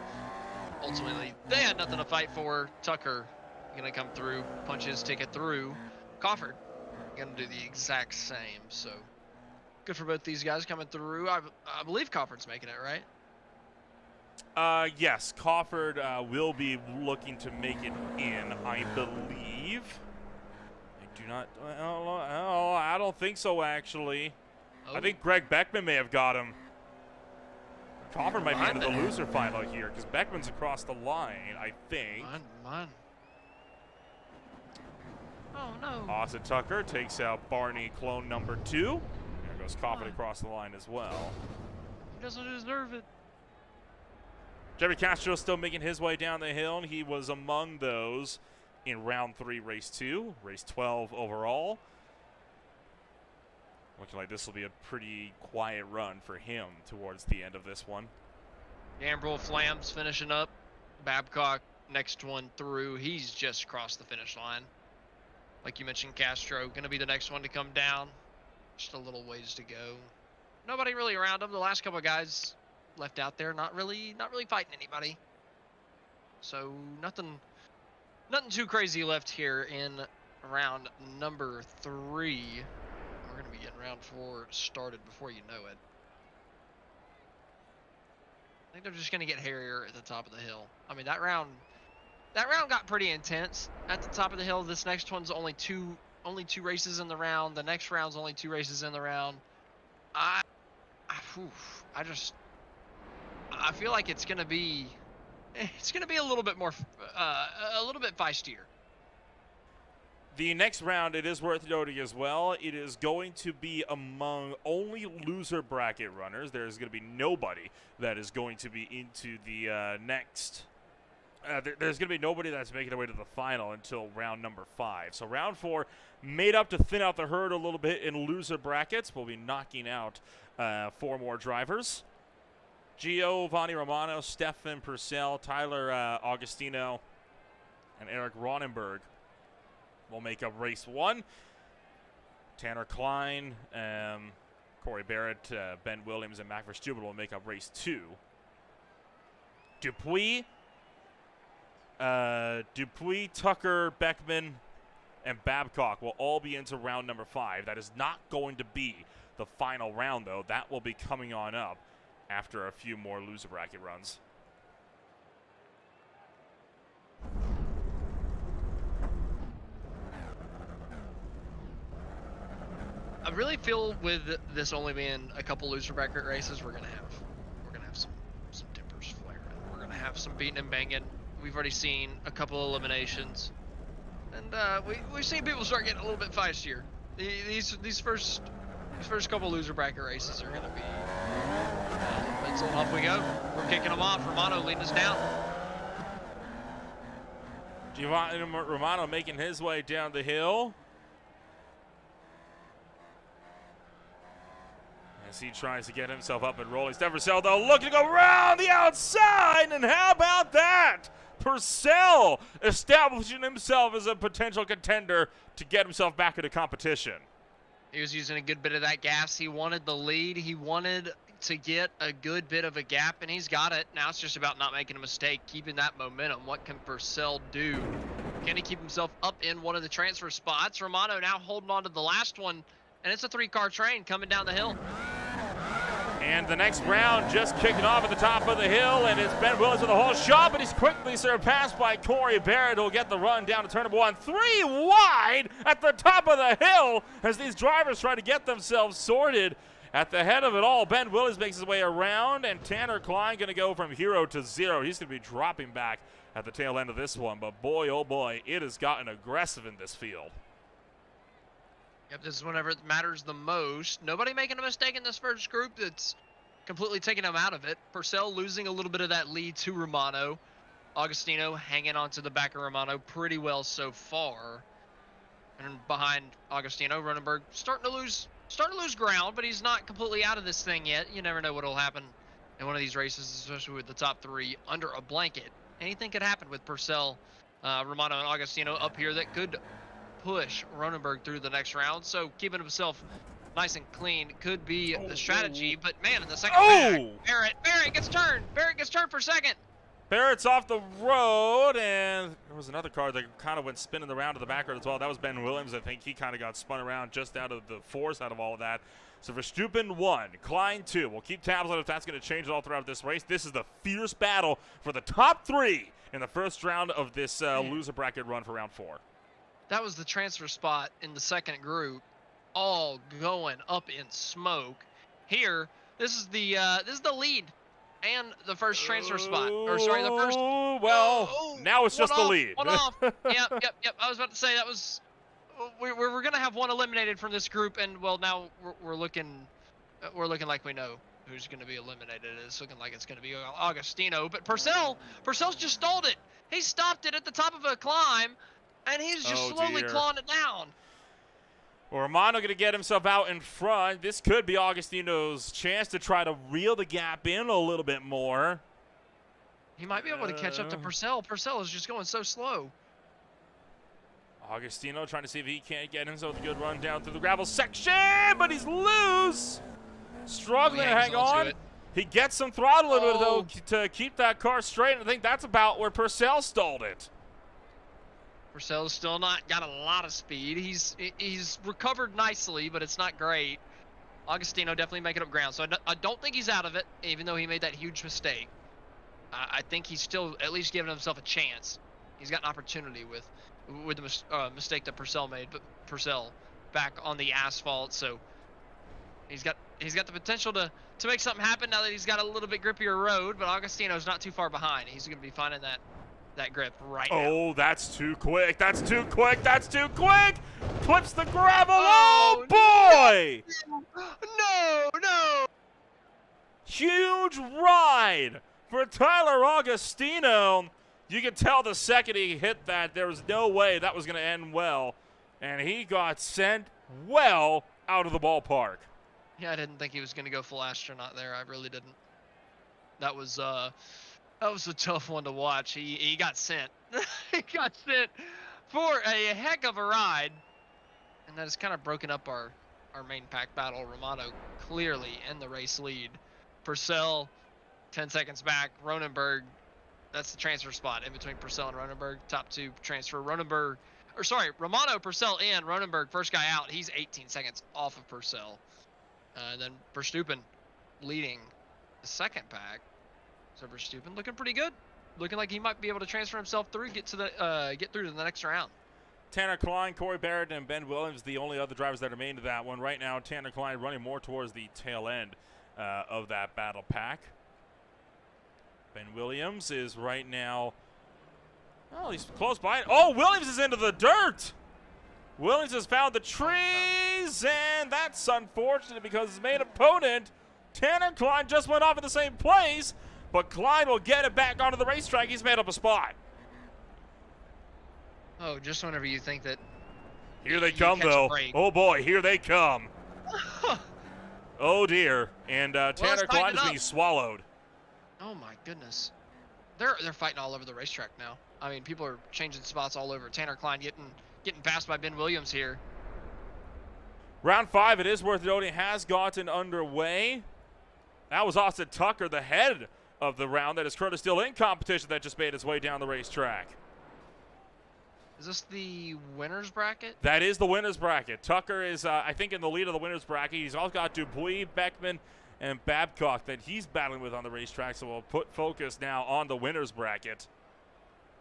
Ultimately, they had nothing to fight for. Tucker going to come through, punch his ticket through. Crawford gonna do the exact same. So good for both these guys coming through. I believe Crawford's making it, right? Yes, Crawford will be looking to make it in, I believe. I do not. Oh, I don't think so, actually. Oh. I think Greg Beckman may have got him. Crawford might be into the loser final here because Beckman's across the line, I think. Mine. Oh, no. Austin Tucker takes out Barney, clone number 2. There goes Crawford across the line as well. He doesn't deserve it. Jerry Castro still making his way down the hill, and he was among those in round 3, race 2, race 12 overall. Looking like this will be a pretty quiet run for him towards the end of this one. Ambrose Flams finishing up. Babcock, next one through. He's just crossed the finish line. Like you mentioned, Castro going to be the next one to come down. Just a little ways to go. Nobody really around him. The last couple of guys left out there, not really fighting anybody. So nothing too crazy left here in round number 3. We're gonna be getting round 4 started before you know it. I think they're just gonna get hairier at the top of the hill. I mean, that round got pretty intense at the top of the hill. This next one's only two races in the round. The next round's only 2 races in the round. I feel like it's gonna be a little bit more, a little bit feistier. The next round, it is worth noting as well, it is going to be among only loser bracket runners. There's going to be nobody that is going to be into the next. There's going to be nobody that's making their way to the final until round number 5. So round 4 made up to thin out the herd a little bit in loser brackets. We'll be knocking out 4 more drivers. Giovanni Romano, Stefan Purcell, Tyler Augustino, and Eric Ronenberg will make up race 1. Tanner Klein, Corey Barrett, Ben Williams, and Mac Verstubel will make up race 2. Dupuis, Tucker, Beckman, and Babcock will all be into round number 5. That is not going to be the final round, though. That will be coming on up after a few more loser bracket runs. I really feel with this only being a couple loser bracket races, we're gonna have some tempers flaring. We're gonna have some beating and banging. We've already seen a couple eliminations, and we've seen people start getting a little bit feistier. These first couple loser bracket races are gonna be. So off we go. We're kicking them off. Romano leading us down. Giovanni Romano making his way down the hill as he tries to get himself up and rolling. Stefan Purcell, though, looking to go around the outside, and how about that? Purcell establishing himself as a potential contender to get himself back into competition. He was using a good bit of that gas. He wanted the lead. He wanted to get a good bit of a gap, and he's got it. Now it's just about not making a mistake, keeping that momentum. What can Purcell do? Can he keep himself up in one of the transfer spots? Romano now holding on to the last one, and it's a 3-car train coming down the hill. And the next round just kicking off at the top of the hill, and it's Ben Williams with a whole shot, but he's quickly surpassed by Corey Barrett, who'll get the run down to turn number 1. 3 wide at the top of the hill as these drivers try to get themselves sorted. At the head of it all, Ben Williams makes his way around, and Tanner Klein going to go from 0 to 0. He's going to be dropping back at the tail end of this one, but boy, oh boy, it has gotten aggressive in this field. Yep, this is whenever it matters the most. Nobody making a mistake in this first group that's completely taking them out of it. Purcell losing a little bit of that lead to Romano. Augustino hanging on to the back of Romano pretty well so far. And behind Augustino, Ronenberg starting to lose ground, but he's not completely out of this thing yet. You never know what'll happen in one of these races, especially with the top 3 under a blanket. Anything could happen with Purcell, Romano, and Augustino up here that could push Ronenberg through the next round. So keeping himself nice and clean could be the strategy. But man, in the second back, Barrett gets turned. Barrett gets turned for second. Barrett's off the road, and there was another car that kind of went spinning around to the back road as well. That was Ben Williams. I think he kind of got spun around just out of the force out of all of that. So Verstappen 1, Klein 2. We'll keep tabs on if that's going to change it all throughout this race. This is the fierce battle for the top 3 in the first round of this loser bracket run for round 4. That was the transfer spot in the second group, all going up in smoke. Here, this is the lead and the first transfer spot. Or sorry, the first. Now it's just the lead. One off. Yep. I was about to say that was. We're gonna have one eliminated from this group, and well, now we're looking like we know who's gonna be eliminated. It's looking like it's gonna be Agostino, but Purcell's just stalled it. He stopped it at the top of a climb, and he's just slowly clawing it down. Well, Romano going to get himself out in front. This could be Agostino's chance to try to reel the gap in a little bit more. He might be able to catch up to Purcell. Purcell is just going so slow. Agostino trying to see if he can't get himself a good run down through the gravel section, but he's loose. Struggling to hang on. He gets some throttle in it, though, to keep that car straight. And I think that's about where Purcell stalled it. Purcell's still not got a lot of speed. He's recovered nicely, but it's not great. Agostino definitely making up ground. So I don't think he's out of it, even though he made that huge mistake. I think he's still at least giving himself a chance. He's got an opportunity with the mistake that Purcell made, but Purcell back on the asphalt, so he's got the potential to make something happen now that he's got a little bit grippier road. But Agostino's not too far behind. He's going to be finding that grip right now. Oh, that's too quick. That's too quick. That's too quick. Clips the gravel. Oh, boy. No. Huge ride for Tyler Agostino. You could tell the second he hit that, there was no way that was going to end well. And he got sent well out of the ballpark. Yeah, I didn't think he was going to go full astronaut there. I really didn't. That was a tough one to watch. He got sent. He got sent for a heck of a ride. And that has kind of broken up our main pack battle. Romano clearly in the race lead. Purcell 10 seconds back. Ronenberg, that's the transfer spot in between Purcell and Ronenberg. Top 2 transfer. Romano, Purcell in. Ronenberg, first guy out. He's 18 seconds off of Purcell. Then Verstappen leading the second pack. So Verstappen looking pretty good. Looking like he might be able to transfer himself through, get through to the next round. Tanner Klein, Corey Barrett, and Ben Williams, the only other drivers that remain to that one. Right now, Tanner Klein running more towards the tail end of that battle pack. Ben Williams is right now, well, he's close by. Oh, Williams is into the dirt. Williams has found the trees, and that's unfortunate because his main opponent, Tanner Klein, just went off in the same place, but Klein will get it back onto the racetrack. He's made up a spot. Oh, just whenever you think that. Here they come, though. Oh, boy, here they come. Oh, dear. And Tanner Klein is being swallowed. Oh, my goodness. They're fighting all over the racetrack now. I mean, people are changing spots all over. Tanner Klein getting passed by Ben Williams here. Round 5, it is worth noting, has gotten underway. That was Austin Tucker, the head of the round. That is Curtis still in competition that just made its way down the racetrack. Is this the winner's bracket? That is the winner's bracket. Tucker is, I think, in the lead of the winner's bracket. He's also got Dupuis, Beckman, and Babcock that he's battling with on the racetrack. So we'll put focus now on the winner's bracket.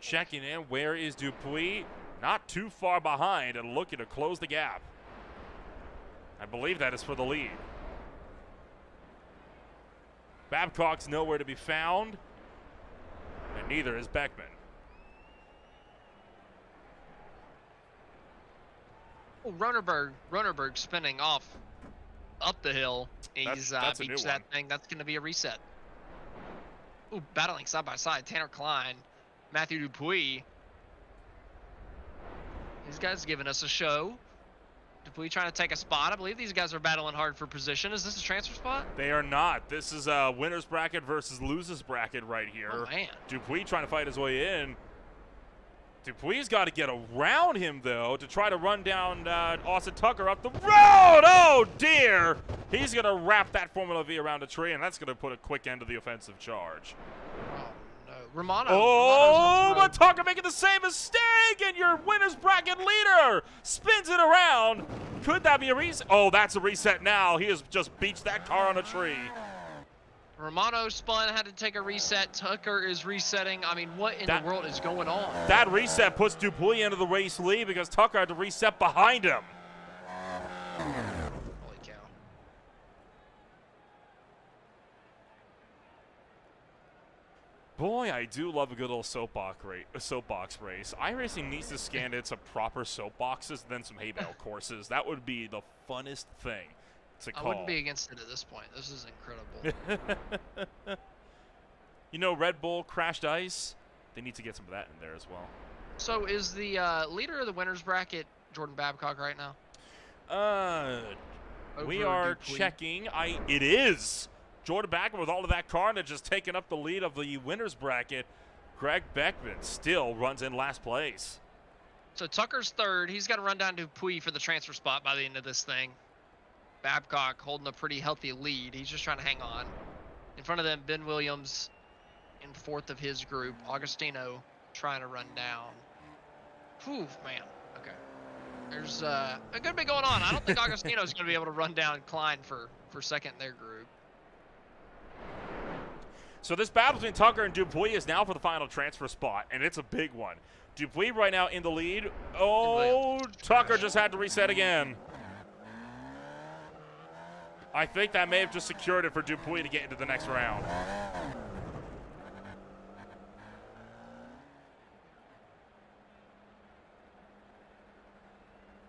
Checking in, where is Dupuis? Not too far behind and looking to close the gap. I believe that is for the lead. Babcock's nowhere to be found, and neither is Beckman. Oh, Ronenberg spinning off up the hill. He's beats that thing. That's going to be a reset. Ooh, battling side by side. Tanner Klein, Matthew Dupuis. These guys giving us a show. Dupuis trying to take a spot. I believe these guys are battling hard for position. Is this a transfer spot? They are not. This is a winner's bracket versus loser's bracket right here. Oh, man. Dupuis trying to fight his way in. Dupuis got to get around him, though, to try to run down Austin Tucker up the road. Oh, dear. He's going to wrap that Formula V around a tree, and that's going to put a quick end to the offensive charge. Oh, no. Romano. Oh, Romano's but Tucker making the same mistake, and your winner's bracket leader spins it around. Could that be a reset? Oh, that's a reset now. He has just beached that car on a tree. Romano spun, had to take a reset. Tucker is resetting. I mean, what in the world is going on? That reset puts Dupuis into the race lead because Tucker had to reset behind him. Holy cow. Boy, I do love a good little soapbox race. iRacing needs to scan in some proper soapboxes and then some hay bale courses. That would be the funnest thing to call. I wouldn't be against it at this point. This is incredible. You know, Red Bull Crashed Ice, they need to get some of that in there as well. So is the leader of the winner's bracket Jordan Babcock right now? We Over are Dupuis? checking. It is. Jordan Babcock with all of that carnage just taking up the lead of the winner's bracket. Greg Beckman still runs in last place. So Tucker's third. He's got to run down Dupuis for the transfer spot by the end of this thing. Babcock holding a pretty healthy lead. He's just trying to hang on. In front of them, Ben Williams in fourth of his group. Augustino trying to run down. Whew, man. Okay. There's a good bit going on. I don't think Augustino's going to be able to run down Klein for second in their group. So this battle between Tucker and Dupuis is now for the final transfer spot, and it's a big one. Dupuis right now in the lead. Oh, Tucker just had to reset again. I think that may have just secured it for Dupuis to get into the next round.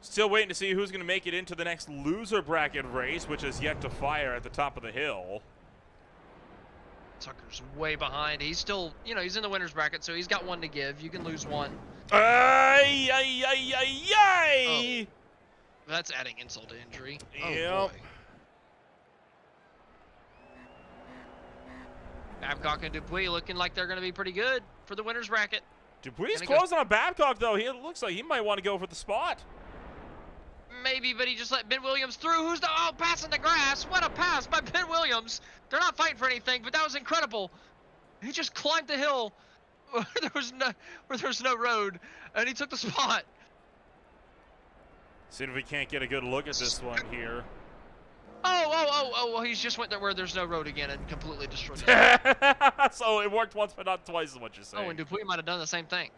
Still waiting to see who's going to make it into the next loser bracket race, which is yet to fire at the top of the hill. Tucker's way behind. He's still, he's in the winner's bracket, so he's got one to give. You can lose one. Ay, ay, ay, ay, ay. Oh, that's adding insult to injury. Yep. Oh, boy. Babcock and Dupuis looking like they're going to be pretty good for the winner's bracket. Dupuis closing on Babcock, though. He looks like he might want to go for the spot. Maybe, but he just let Ben Williams through. Who's the passing the grass? What a pass by Ben Williams. They're not fighting for anything, but that was incredible. He just climbed the hill where there was no road, and he took the spot. See if we can't get a good look at this one here. Oh, he's just went there where there's no road again and completely destroyed it. So it worked once, but not twice, is what you're saying. Oh, and Dupuis might have done the same thing.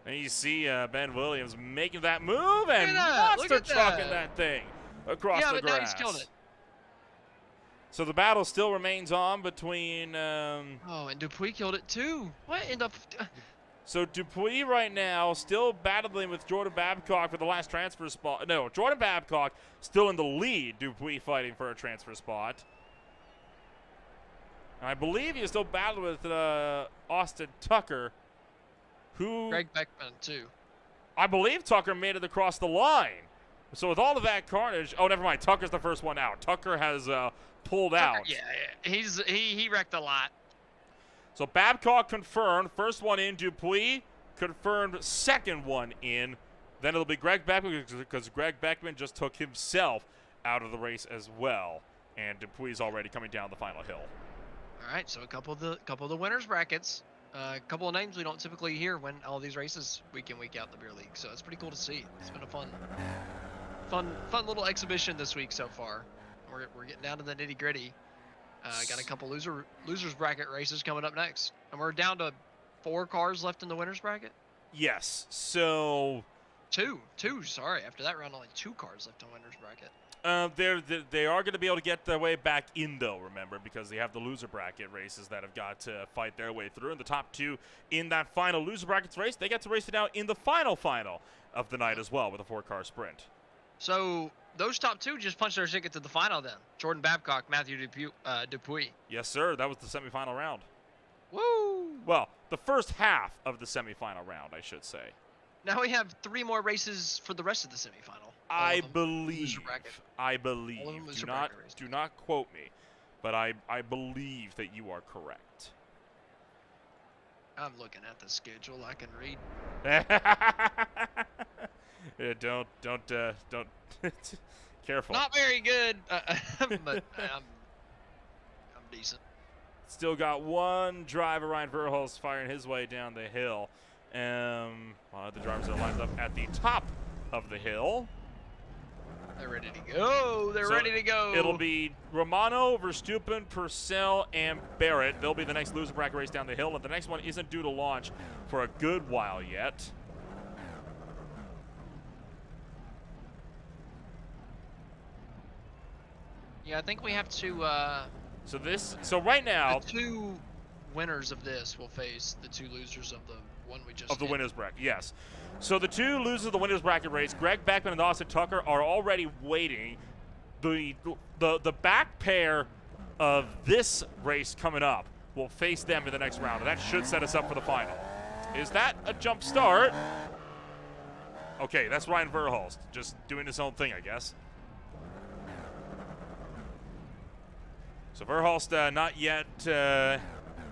And you see Ben Williams making that move and Look monster at trucking that. that thing across the but grass. now he's killed it. So the battle still remains on between... Oh, and Dupuis killed it too. What in the... So Dupuis right now still battling with Jordan Babcock for the last transfer spot. No, Jordan Babcock still in the lead. Dupuis fighting for a transfer spot. And I believe he's still battling with Austin Tucker, who... Greg Beckman too. I believe Tucker made it across the line. So with all of that carnage... Oh, never mind. Tucker's the first one out. Tucker has pulled out. Yeah. He wrecked a lot. So Babcock confirmed. First one in. Dupuis confirmed second one in. Then it'll be Greg Beckman because Greg Beckman just took himself out of the race as well. And Dupuis is already coming down the final hill. All right, so a couple of the winners brackets. A couple of names we don't typically hear when all these races week in, week out in the beer league. So it's pretty cool to see. It's been a fun little exhibition this week so far. We're getting down to the nitty gritty. Got a couple losers bracket races coming up next, and we're down to 4 cars left in the winners bracket. Yes. So two. Sorry, after that round, only 2 cars left in winners bracket. they are going to be able to get their way back in, though, remember, because they have the loser bracket races that have got to fight their way through. And the top 2 in that final loser brackets race, they get to race it out in the final of the night as well with a 4-car sprint. So those top 2 just punched their ticket to the final then. Jordan Babcock, Matthew Dupuis. Yes, sir. That was the semifinal round. Woo! Well, the first half of the semifinal round, I should say. Now we have 3 more races for the rest of the semifinal. I believe. Do not quote me, but I believe that you are correct. I'm looking at the schedule. I can read. Don't. Careful. Not very good, but I'm decent. Still got one driver, Ryan Verhulst, firing his way down the hill. While the drivers are lined up at the top of the hill. They're ready to go. They're ready to go. It'll be Romano, Verstappen, Purcell, and Barrett. They'll be the next loser bracket race down the hill, and the next one isn't due to launch for a good while yet. Yeah, I think we have to. So right now, the 2 winners of this will face the 2 losers of the one we just of the did. winners bracket, yes. So the 2 losers of the winners bracket race, Greg Beckman and Austin Tucker, are already waiting. The back pair of this race coming up will face them in the next round, and that should set us up for the final. Is that a jump start? Okay, that's Ryan Verhulst, just doing his own thing, I guess. So Verhulst not yet, I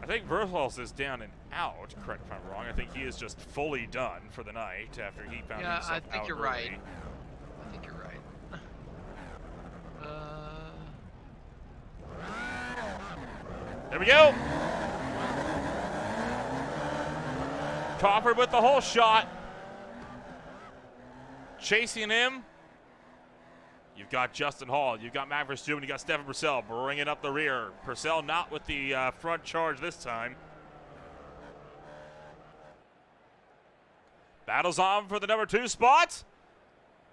think Verhulst is down and out, correct if I'm wrong. I think he is just fully done for the night after he found himself out. Yeah, I think you're early. right. I think you're right. There we go. Crawford with the whole shot. Chasing him. You've got Justin Hall. You've got Matt Verstappen. You've got Stefan Purcell bringing up the rear. Purcell not with the front charge this time. Battles on for the number 2 spot.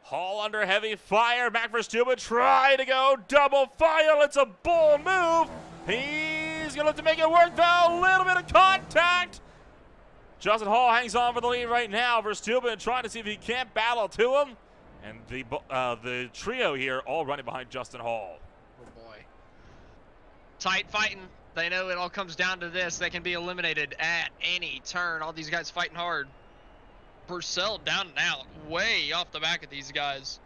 Hall under heavy fire. Matt Verstappen try to go double fire. It's a bull move. He's going to have to make it work, though. A little bit of contact. Justin Hall hangs on for the lead right now. Verstappen trying to see if he can't battle to him. And the trio here all running behind Justin Hall. Oh, boy. Tight fighting. They know it all comes down to this. They can be eliminated at any turn. All these guys fighting hard. Purcell down and out, way off the back of these guys.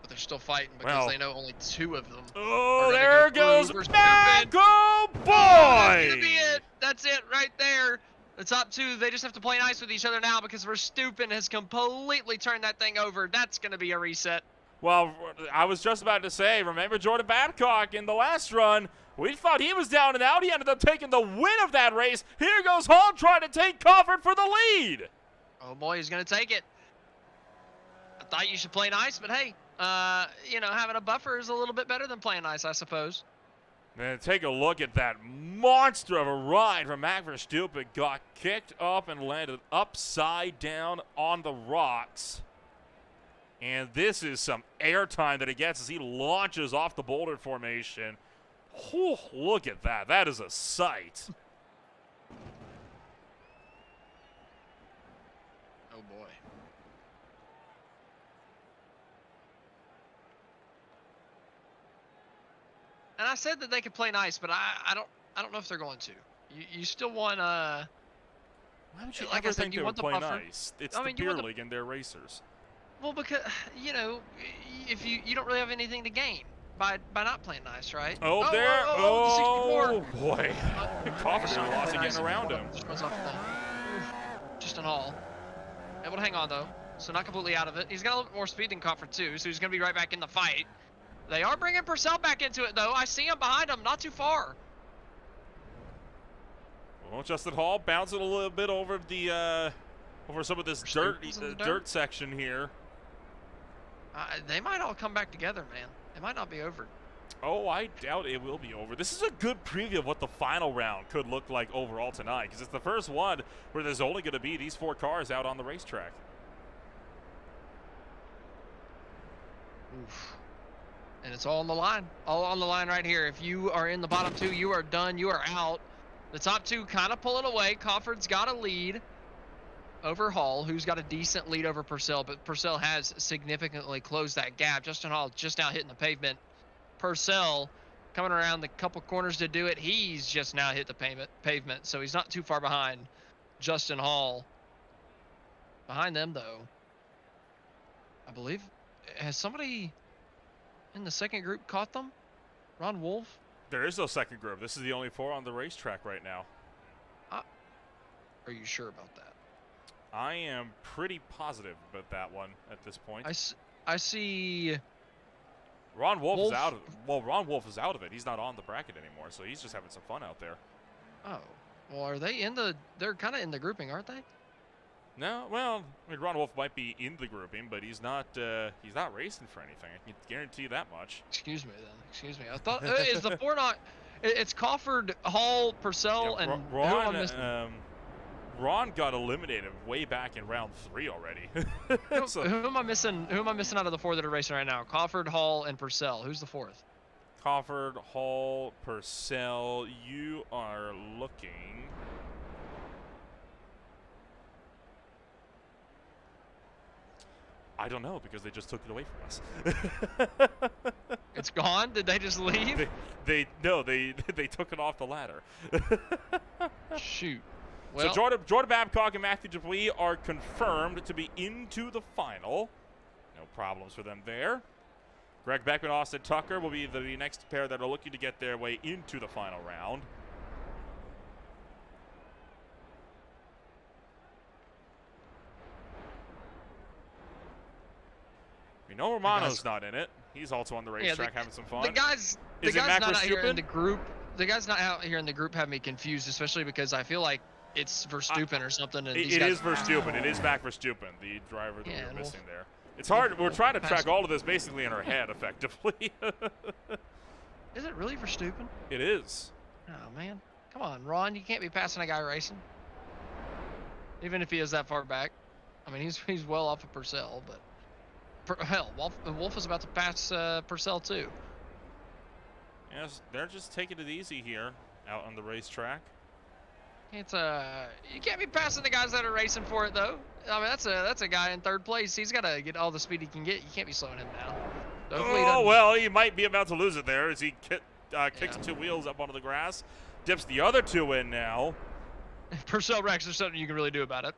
But they're still fighting because they know only 2 of them. Oh, there goes Matt. Go, boy! That's gonna be it. That's it right there. The top 2, they just have to play nice with each other now because Verstappen has completely turned that thing over. That's gonna be a reset. Well, I was just about to say, remember Jordan Babcock in the last run? We thought he was down and out. He ended up taking the win of that race. Here goes Hall trying to take Crawford for the lead. Oh boy, he's gonna take it. I thought you should play nice, but hey, you know, having a buffer is a little bit better than playing nice, I suppose. Man, take a look at that monster of a ride from Matt Verstappen. Got kicked up and landed upside down on the rocks. And this is some airtime that he gets as he launches off the boulder formation. Oh, look at that. That is a sight. Oh boy. And I said that they could play nice, but I don't know if they're going to. You still want Why would you like ever I said, think you they want would the play buffer. nice? It's I the mean, you beer want the- league and they're racers. well, because you know, if you don't really have anything to gain by not playing nice, right? Oh, there. The 64. Boy. Crawford Just not lost play it getting nice. around him. Just runs off the Justin Hall. Able to hang on though, so not completely out of it. He's got a little bit more speed than Crawford too, so he's gonna be right back in the fight. They are bringing Purcell back into it though. I see him behind him, not too far. Well, Justin Hall bouncing a little bit over the over some of this dirt section here. They might all come back together, man. It might not be over. Oh, I doubt it will be over. This is a good preview of what the final round could look like overall tonight, because it's the first one where there's only going to be these 4 cars out on the racetrack. Oof. And it's all on the line. All on the line right here. If you are in the bottom 2, you are done. You are out. The top 2 kind of pulling away. Crawford's got a lead over Hall, who's got a decent lead over Purcell, but Purcell has significantly closed that gap. Justin Hall just now hitting the pavement. Purcell coming around the couple corners to do it. He's just now hit the pavement, so he's not too far behind Justin Hall. Behind them, though, I believe, has somebody in the second group caught them? Ron Wolf? There is no second group. This is the only 4 on the racetrack right now. Are you sure about that? I am pretty positive about that one at this point. I see Ron Wolf is out of it. Well, Ron Wolf is out of it. He's not on the bracket anymore, so he's just having some fun out there. Oh. Well, are they in the... They're kind of in the grouping, aren't they? No, well, I mean, Ron Wolf might be in the grouping, but he's not racing for anything. I can guarantee you that much. Excuse me, then. Excuse me. I thought... is the 4 not... It's Crawford, Hall, Purcell, and... Ron got eliminated way back in round 3 already. So, who am I missing? Who am I missing out of the 4 that are racing right now? Crawford, Hall, and Purcell. Who's the 4th? Crawford, Hall, Purcell. You are looking. I don't know because they just took it away from us. It's gone? Did they just leave? They took it off the ladder. Shoot. Well, so Jordan Babcock and Matthew Dupuis are confirmed to be into the final. No problems for them there. Greg Beckman, Austin Tucker will be the next pair that are looking to get their way into the final round. We know Romano's not in it. He's also on the racetrack having some fun. The guy's not out here in the group. The guy's not out here in the group have me confused, especially because I feel like it's Verstappen or something. And it is Verstappen. It is Mac Verstappen, the driver that we're missing there. It's hard. We're trying to track all of this basically in our head, effectively. Is it really Verstappen? It is. Oh, man. Come on, Ron. You can't be passing a guy racing. Even if he is that far back. I mean, he's well off of Purcell, but... Hell, Wolf is about to pass Purcell, too. Yes, they're just taking it easy here out on the racetrack. It's you can't be passing the guys that are racing for it though. I mean that's a guy in 3rd place. He's got to get all the speed he can get. You can't be slowing him down. Oh well, he might be about to lose it there as he kicks 2 wheels up onto the grass, dips the other 2 in now. Purcell wrecks. There's something you can really do about it.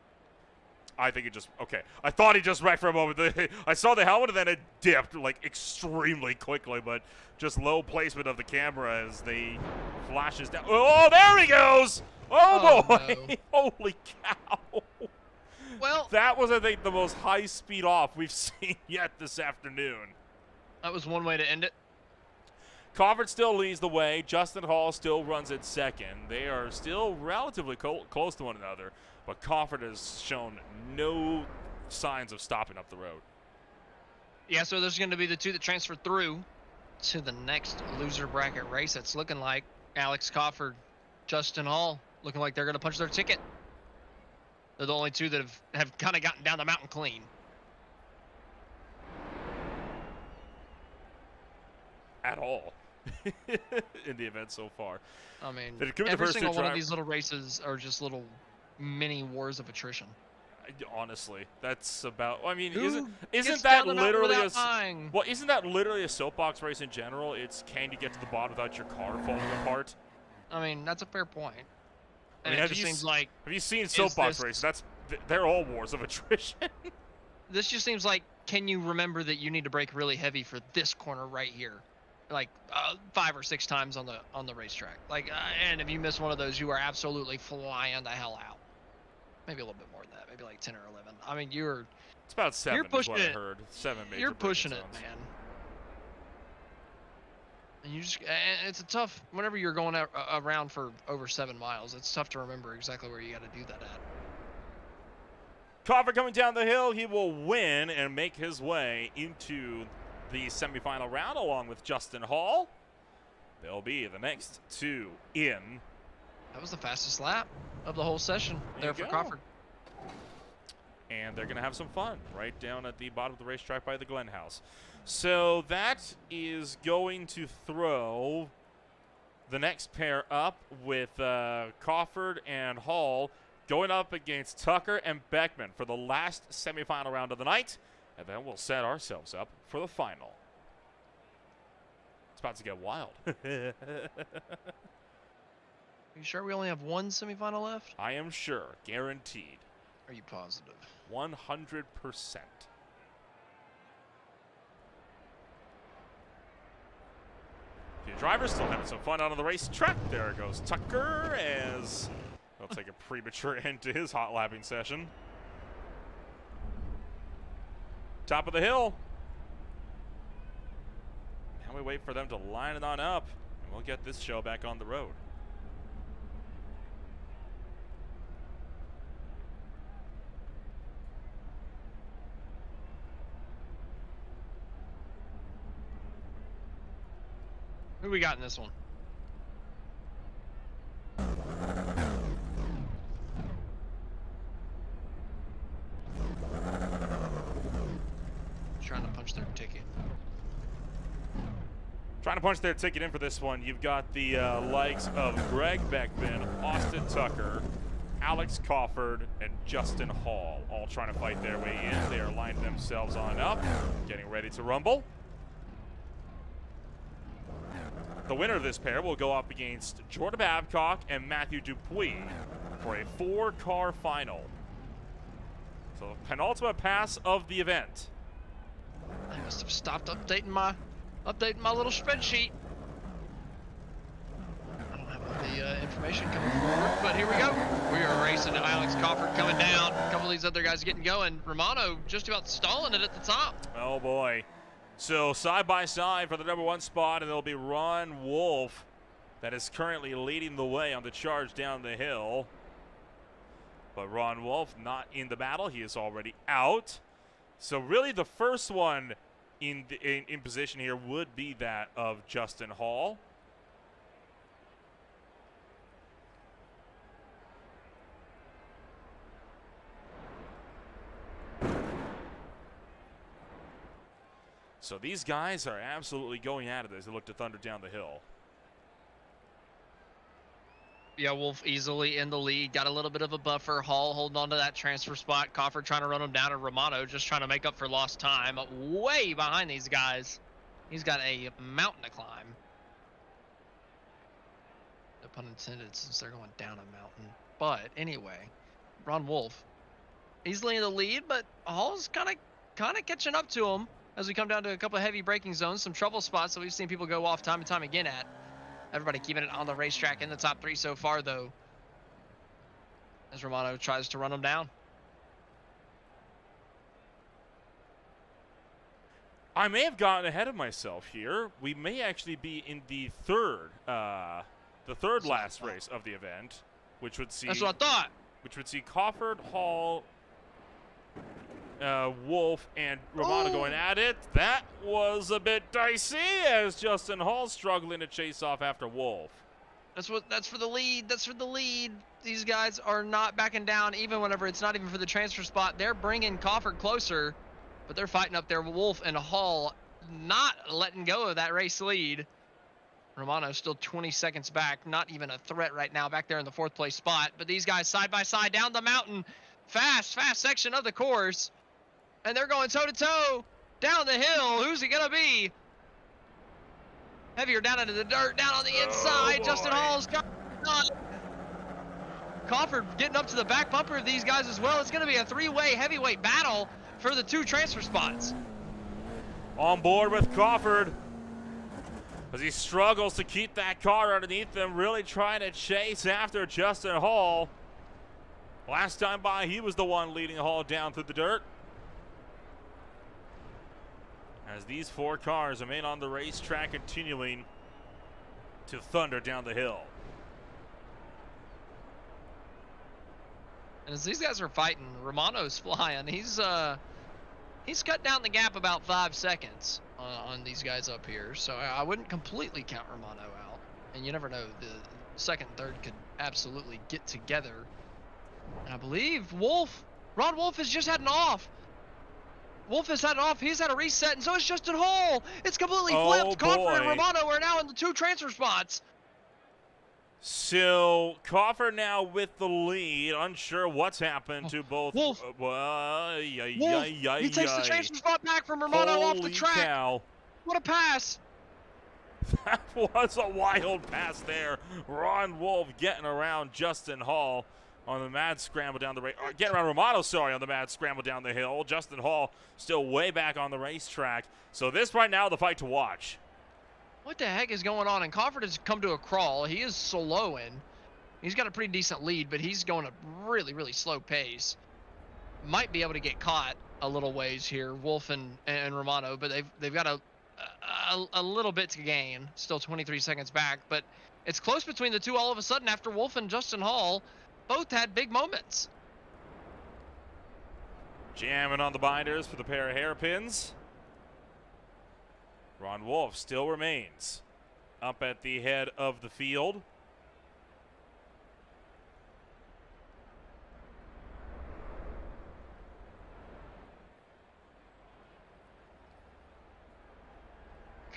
I think it just okay. I thought he just wrecked for a moment. I saw the helmet and then it dipped like extremely quickly, but just low placement of the camera as they flashes down. Oh, there he goes! Oh boy! No. Holy cow! Well, that was, I think, the most high-speed off we've seen yet this afternoon. That was one way to end it. Crawford still leads the way. Justin Hall still runs at 2nd. They are still relatively close to one another, but Crawford has shown no signs of stopping up the road. Yeah, so there's going to be the 2 that transfer through to the next loser bracket race. It's looking like Alex Crawford, Justin Hall, looking like they're going to punch their ticket. They're the only 2 that have kind of gotten down the mountain clean. At all. In the event so far. I mean, every single one of these little races are just little mini wars of attrition. Honestly, that's about. I mean, isn't that literally isn't that literally a soapbox race in general? It's can you get to the bottom without your car falling apart? I mean, that's a fair point. And have you seen soapbox races? They're all wars of attrition. This just seems like, can you remember that you need to brake really heavy for this corner right here, like 5 or 6 times on the racetrack? Like, and if you miss one of those, you are absolutely flying the hell out. Maybe a little bit more than that, maybe like 10 or 11. I mean, it's about 7. You're pushing is what I heard. 7 major. You're pushing it, man. And it's a tough. Whenever you're going around for over 7 miles, it's tough to remember exactly where you got to do that at. Crawford coming down the hill, he will win and make his way into the semifinal round along with Justin Hall. They'll be the next 2 in. That was the fastest lap of the whole session there for Crawford. And they're going to have some fun right down at the bottom of the racetrack by the Glen House. So that is going to throw the next pair up with Crawford and Hall going up against Tucker and Beckman for the last semifinal round of the night. And then we'll set ourselves up for the final. It's about to get wild. Are you sure we only have 1 semifinal left? I am sure. Guaranteed. Are you positive? 100%. The driver's still having some fun out on the racetrack. There goes Tucker as he'll take a premature end to his hot lapping session. Top of the hill. And we wait for them to line it on up, and we'll get this show back on the road. Who we got in this one? Trying to punch their ticket. Trying to punch their ticket in for this one. You've got the likes of Greg Beckman, Austin Tucker, Alex Crawford, and Justin Hall all trying to fight their way in. They are lining themselves on up, getting ready to rumble. The winner of this pair will go up against Jordan Babcock and Matthew Dupuis for a 4-car final. So the penultimate pass of the event. I must have stopped updating my little spreadsheet. I don't have all the information coming forward, but here we go. We are racing. Alex Crawford coming down. A couple of these other guys getting going. Romano just about stalling it at the top. Oh boy. So side by side for the #1 spot, and it'll be Ron Wolf that is currently leading the way on the charge down the hill. But Ron Wolf not in the battle. He is already out. So really the first one in position here would be that of Justin Hall. So these guys are absolutely going at it as they look to thunder down the hill. Yeah, Wolf easily in the lead. Got a little bit of a buffer. Hall holding on to that transfer spot. Crawford trying to run him down, and Romano just trying to make up for lost time. Way behind these guys. He's got a mountain to climb. No pun intended, since they're going down a mountain. But anyway, Ron Wolf easily in the lead, but Hall's kind of catching up to him as we come down to a couple of heavy braking zones, some trouble spots that we've seen people go off time and time again at. Everybody keeping it on the racetrack in the top 3 so far, though, as Romano tries to run them down. I may have gotten ahead of myself here. We may actually be in the third last race of the event, which would see. That's what I thought. Which would see Crawford, Hall, Wolf, and Romano going at it. That was a bit dicey as Justin Hall struggling to chase off after Wolf. That's for the lead. That's for the lead. These guys are not backing down, even whenever it's not even for the transfer spot. They're bringing Crawford closer, but they're fighting up there. Wolf and Hall not letting go of that race lead. Romano still 20 seconds back, not even a threat right now back there in the 4th place spot. But these guys side by side down the mountain, fast section of the course. And they're going toe-to-toe down the hill. Who's it going to be? Heavier down into the dirt, down on the inside. Justin Hall's got Crawford getting up to the back bumper of these guys as well. It's going to be a 3-way heavyweight battle for the 2 transfer spots. On board with Crawford as he struggles to keep that car underneath him, really trying to chase after Justin Hall. Last time by, he was the one leading Hall down through the dirt. As these 4 cars remain on the racetrack, continuing to thunder down the hill. And as these guys are fighting, Romano's flying. He's cut down the gap about 5 seconds on these guys up here. So I wouldn't completely count Romano out. And you never know, the 2nd and 3rd could absolutely get together. And I believe Ron Wolf has just had an off. Wolf has had an off. He's had a reset, and so is Justin Hall. It's completely flipped. Crawford and Romano are now in the 2 transfer spots. So Crawford now with the lead, unsure what's happened to both. Wolf. Wolf. He takes the transfer spot back from Romano off the track. Cow. What a pass. That was a wild pass there. Ron Wolf getting around Justin Hall on the mad scramble down the race. Getting around Romano, sorry, on the mad scramble down the hill. Justin Hall still way back on the racetrack. So this right now, the fight to watch. What the heck is going on? And Crawford has come to a crawl. He is slowing. He's got a pretty decent lead, but he's going a really, really slow pace. Might be able to get caught a little ways here, Wolf and Romano, but they've got a a little bit to gain. Still 23 seconds back, but it's close between the two all of a sudden after Wolf and Justin Hall both had big moments. Jamming on the binders for the pair of hairpins. Ron Wolf still remains up at the head of the field.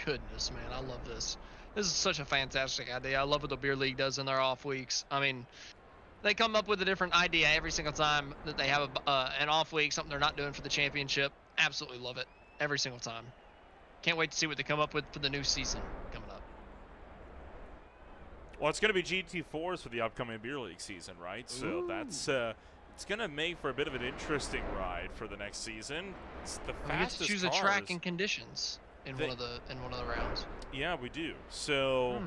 Goodness, man, I love this. This is such a fantastic idea. I love what the beer league does in their off weeks. I mean, they come up with a different idea every single time that they have an off week, something they're not doing for the championship. Absolutely love it every single time. Can't wait to see what they come up with for the new season coming up. Well, it's going to be GT4s for the upcoming beer league season, right? So Ooh. that's it's going to make for a bit of an interesting ride for the next season. It's the We get fastest to choose cars. a track and conditions in one of the rounds. Yeah, we do. So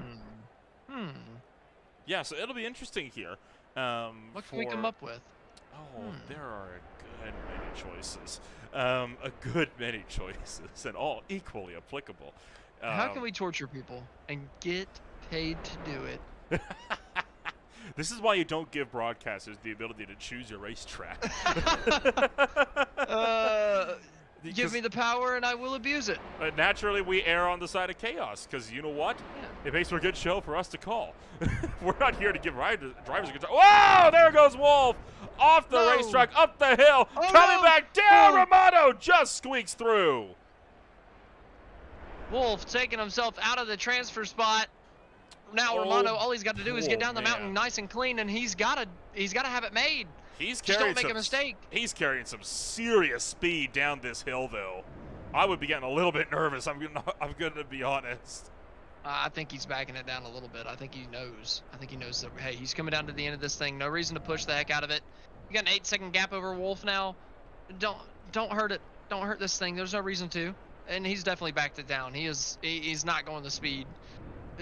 Hmm. yeah, so it'll be interesting here. What can we come up with? Oh, there are a good many choices. A good many choices, and all equally applicable. How can we torture people and get paid to do it? This is why you don't give broadcasters the ability to choose your racetrack. Give me the power and I will abuse it. Naturally, we err on the side of chaos, because you know what? Yeah. It makes for a good show for us to call. We're not here to give drivers a good time. Whoa! There goes Wolf! Off the racetrack, up the hill, coming back down! Romano just squeaks through. Wolf taking himself out of the transfer spot. Now Romano, all he's got to do is get down the mountain nice and clean, and he's got to have it made. Just don't make a mistake. He's carrying some serious speed down this hill, though. I would be getting a little bit nervous. I'm gonna be honest. I think he's backing it down a little bit. I think he knows. I think he knows that, hey, he's coming down to the end of this thing. No reason to push the heck out of it. You got an 8-second gap over Wolf now. Don't hurt it. Don't hurt this thing. There's no reason to. And he's definitely backed it down. He's not going the speed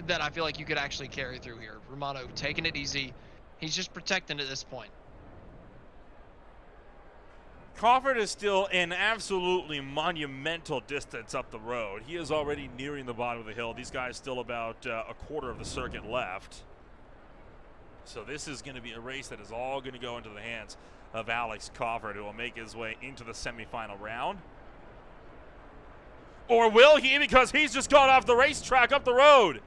that I feel like you could actually carry through here. Romano taking it easy. He's just protecting at this point. Crawford is still an absolutely monumental distance up the road. He is already nearing the bottom of the hill. These guys still about a quarter of the circuit left. So this is going to be a race that is all going to go into the hands of Alex Crawford, who will make his way into the semifinal round. Or will he? Because he's just gone off the racetrack up the road.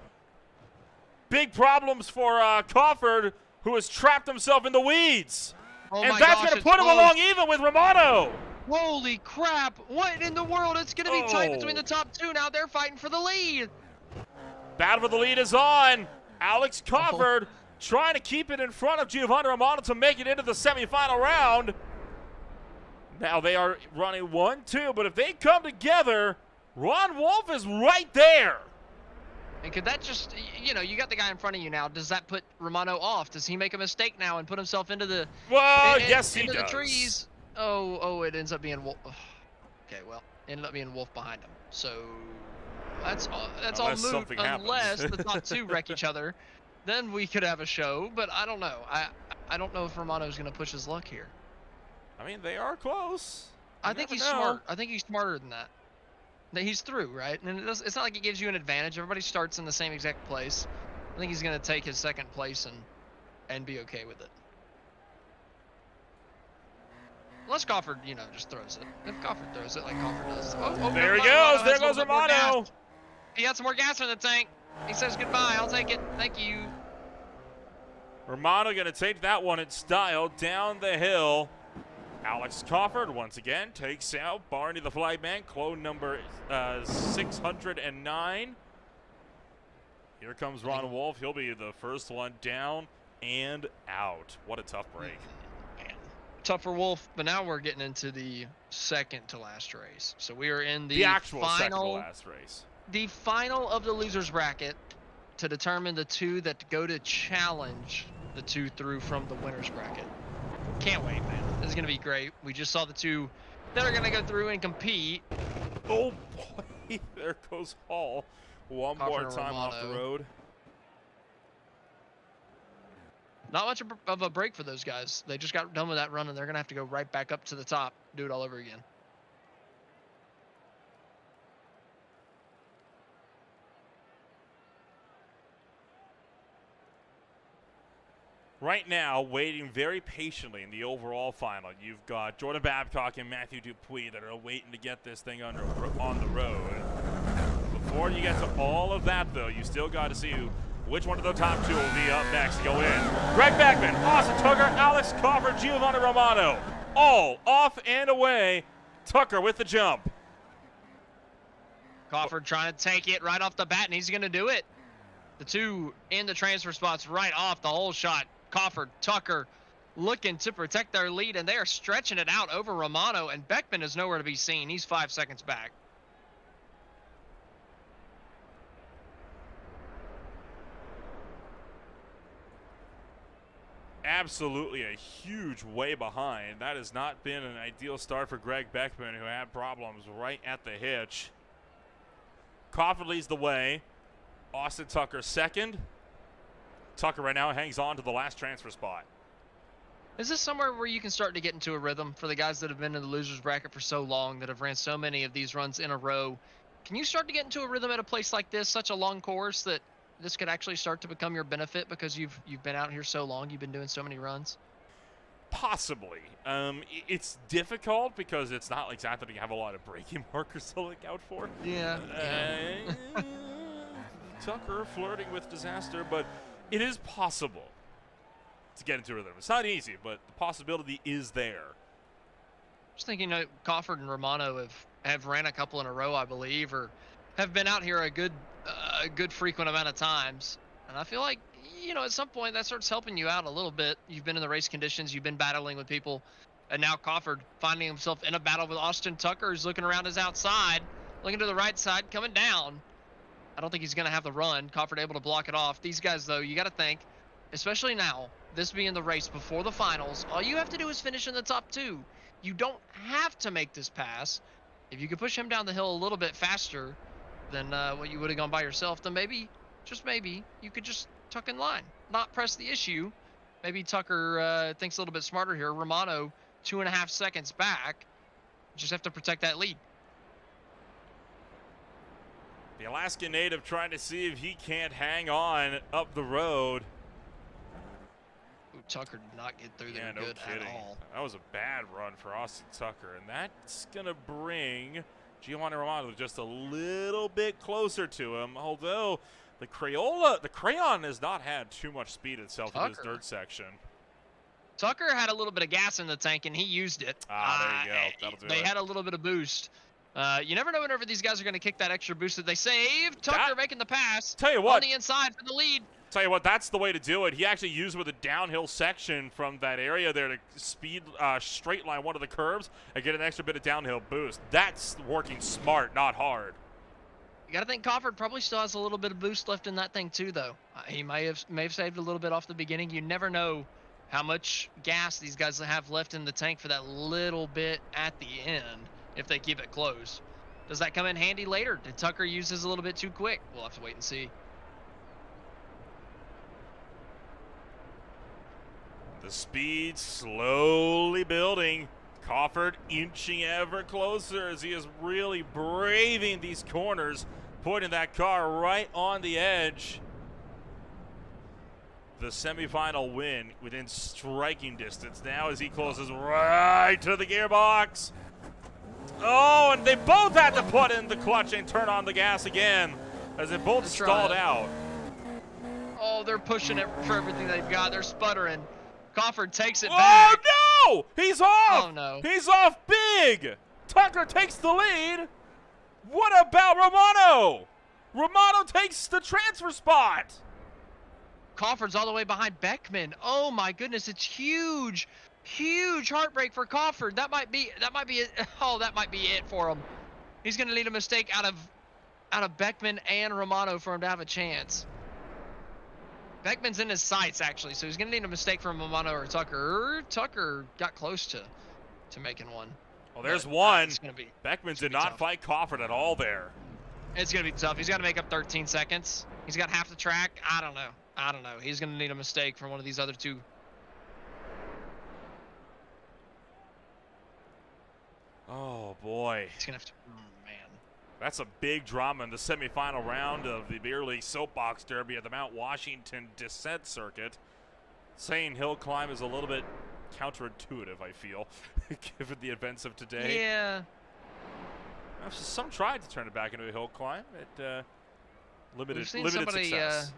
Big problems for Crawford, who has trapped himself in the weeds. Oh and that's going to put him along even with Romano. Holy crap. What in the world? It's going to be tight between the top two now. They're fighting for the lead. Battle for the lead is on. Alex Crawford trying to keep it in front of Giovanni Romano to make it into the semifinal round. Now they are running 1-2, but if they come together, Ron Wolf is right there. And could that just, you got the guy in front of you now. Does that put Romano off? Does he make a mistake now and put himself into the yes, he into does. the trees? Oh, it ends up being Wolf. Okay, well, ended up being Wolf behind him. So that's all moot unless the top two wreck each other. Then we could have a show, but I don't know. I don't know if Romano's going to push his luck here. I mean, they are close. I think he's smart. I think he's smarter than that. That he's through, right? And it's not like it gives you an advantage. Everybody starts in the same exact place. I think he's going to take his second place and be okay with it. Unless Crawford, just throws it. If Crawford throws it like Crawford does. There he goes. There goes Romano. He got some more gas in the tank. He says goodbye. I'll take it. Thank you. Romano going to take that one in style down the hill. Alex Crawford once again takes out Barney the Flagman, clone number 609. Here comes Ron Wolf. He'll be the first one down and out. What a tough break. Man. Tough for Wolf, but now we're getting into the second to last race. So we are in the actual final, second to last race. The final of the losers bracket to determine the two that go to challenge the two through from the winners bracket. Can't wait, man. This is going to be great. We just saw the two that are going to go through and compete. Oh, boy. There goes Hall. One more time off the road. Not much of a break for those guys. They just got done with that run, and they're going to have to go right back up to the top, do it all over again. right now, waiting very patiently in the overall final, you've got Jordan Babcock and Matthew Dupuis that are waiting to get this thing on the road. Before you get to all of that, though, you still got to see which one of the top two will be up next to go in. Greg Beckman, Austin Tucker, Alex Crawford, Giovanni Romano, all off and away. Tucker with the jump. Crawford trying to take it right off the bat, and he's going to do it. The two in the transfer spots right off the whole shot. Crawford, Tucker looking to protect their lead, and they are stretching it out over Romano, and Beckman is nowhere to be seen. He's 5 seconds back. Absolutely a huge way behind. That has not been an ideal start for Greg Beckman, who had problems right at the hitch. Crawford leads the way. Austin Tucker second. Tucker right now hangs on to the last transfer spot. Is this somewhere where you can start to get into a rhythm for the guys that have been in the losers bracket for so long, that have ran so many of these runs in a row? Can you start to get into a rhythm at a place like this, such a long course, that this could actually start to become your benefit because you've been out here so long, you've been doing so many runs? Possibly. It's difficult because it's not exactly you have a lot of braking markers to look out for. Yeah. Tucker flirting with disaster, but it is possible to get into a rhythm. It's not easy, but the possibility is there. Just thinking, Crawford and Romano have ran a couple in a row, I believe, or have been out here a good frequent amount of times. And I feel like, at some point that starts helping you out a little bit. You've been in the race conditions, you've been battling with people, and now Crawford finding himself in a battle with Austin Tucker, who's looking around his outside, looking to the right side, coming down. I don't think he's going to have the run. Crawford able to block it off. These guys, though, you got to think, especially now, this being the race before the finals, all you have to do is finish in the top two. You don't have to make this pass. If you could push him down the hill a little bit faster than what you would have gone by yourself, then maybe, just maybe, you could just tuck in line, not press the issue. Maybe Tucker thinks a little bit smarter here. Romano, 2.5 seconds back. Just have to protect that lead. The Alaskan native trying to see if he can't hang on up the road. Ooh, Tucker did not get through there no good kidding. at all. That was a bad run for Austin Tucker, and that's going to bring Giovanni Romano just a little bit closer to him, although the Crayon has not had too much speed itself in this dirt section. Tucker had a little bit of gas in the tank, and he used it. There you go. That'll do they it. had a little bit of boost. You never know whenever these guys are going to kick that extra boost that they save. Tucker making the pass. Tell you what, on the inside for the lead. Tell you what, that's the way to do it. He actually used with a downhill section from that area there to speed straight line one of the curves and get an extra bit of downhill boost. That's working smart, not hard. You got to think Crawford probably still has a little bit of boost left in that thing too, though. He may have saved a little bit off the beginning. You never know how much gas these guys have left in the tank for that little bit at the end if they keep it close. Does that come in handy later? Did Tucker use this a little bit too quick? We'll have to wait and see. The speed slowly building. Crawford inching ever closer as he is really braving these corners, putting that car right on the edge. The semifinal win within striking distance now as he closes right to the gearbox. Oh, and they both had to put in the clutch and turn on the gas again as they both stalled out. Oh, they're pushing it for everything they've got. They're sputtering. Crawford takes it back. Oh, no! He's off! Oh, no. He's off big! Tucker takes the lead. What about Romano? Romano takes the transfer spot. Crawford's all the way behind Beckman. Oh, my goodness. It's huge. Huge heartbreak for Crawford. That might be it. Oh, that might be it for him. He's going to need a mistake out of Beckman and Romano for him to have a chance. Beckman's in his sights, actually, so he's going to need a mistake from Romano or Tucker. Tucker got close to making one. Well, there's one. Beckman did not fight Crawford at all there. It's going to be tough. He's got to make up 13 seconds. He's got half the track. I don't know. He's going to need a mistake from one of these other two. Oh, boy. He's going to have to... man. That's a big drama in the semifinal round of the Beer League Soapbox Derby at the Mount Washington Descent Circuit. Saying Hillclimb is a little bit counterintuitive, I feel, given the events of today. Yeah. Some tried to turn it back into a Hillclimb. It limited success.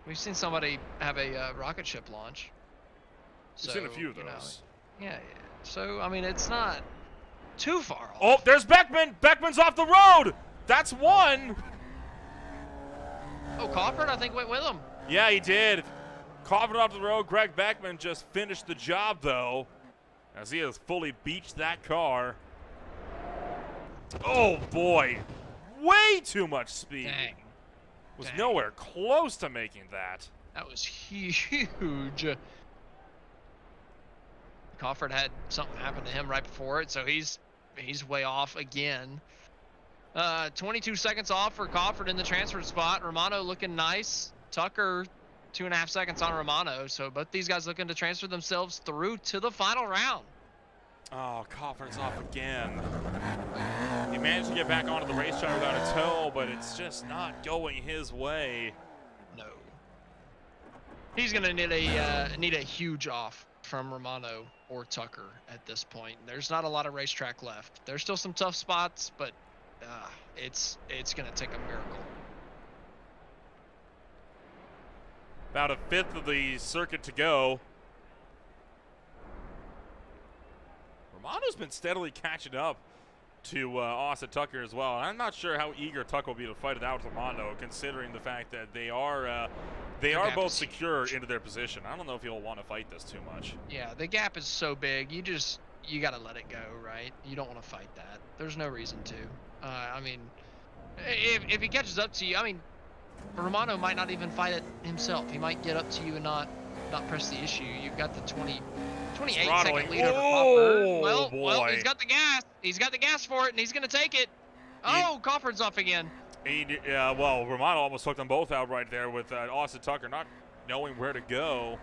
We've seen somebody have a rocket ship launch. We've seen a few of those. Yeah. So, I mean, it's not too far off. Oh, there's Beckman! Beckman's off the road! That's one! Oh, Crawford, I think, went with him. Yeah, he did. Crawford off the road. Greg Beckman just finished the job, though, as he has fully beached that car. Oh, boy. Way too much speed. Dang. Was nowhere close to making that. That was huge. Crawford had something happen to him right before it, so he's way off again. 22 seconds off for Crawford in the transfer spot. Romano looking nice. Tucker 2.5 seconds on Romano. So both these guys looking to transfer themselves through to the final round. Oh, Crawford's off again. He managed to get back onto the racetrack without a tow, but it's just not going his way. No. He's gonna need a huge off from Romano or Tucker at this point. There's not a lot of racetrack left. There's still some tough spots, but it's gonna take a miracle. About a fifth of the circuit to go. Romano's been steadily catching up to Austin Tucker as well. I'm not sure how eager Tucker will be to fight it out with Romano, considering the fact that they are both secure into their position. I don't know if he'll want to fight this too much. Yeah, the gap is so big. You gotta let it go, right? You don't want to fight that. There's no reason to. I mean, if he catches up to you, I mean, Romano might not even fight it himself. He might get up to you and not press the issue. You've got the 28 second lead over Crawford. Well, he's got the gas. He's got the gas for it, and he's gonna take it. Oh, Crawford's off again. Well, Romano almost took them both out right there with Austin Tucker not knowing where to go.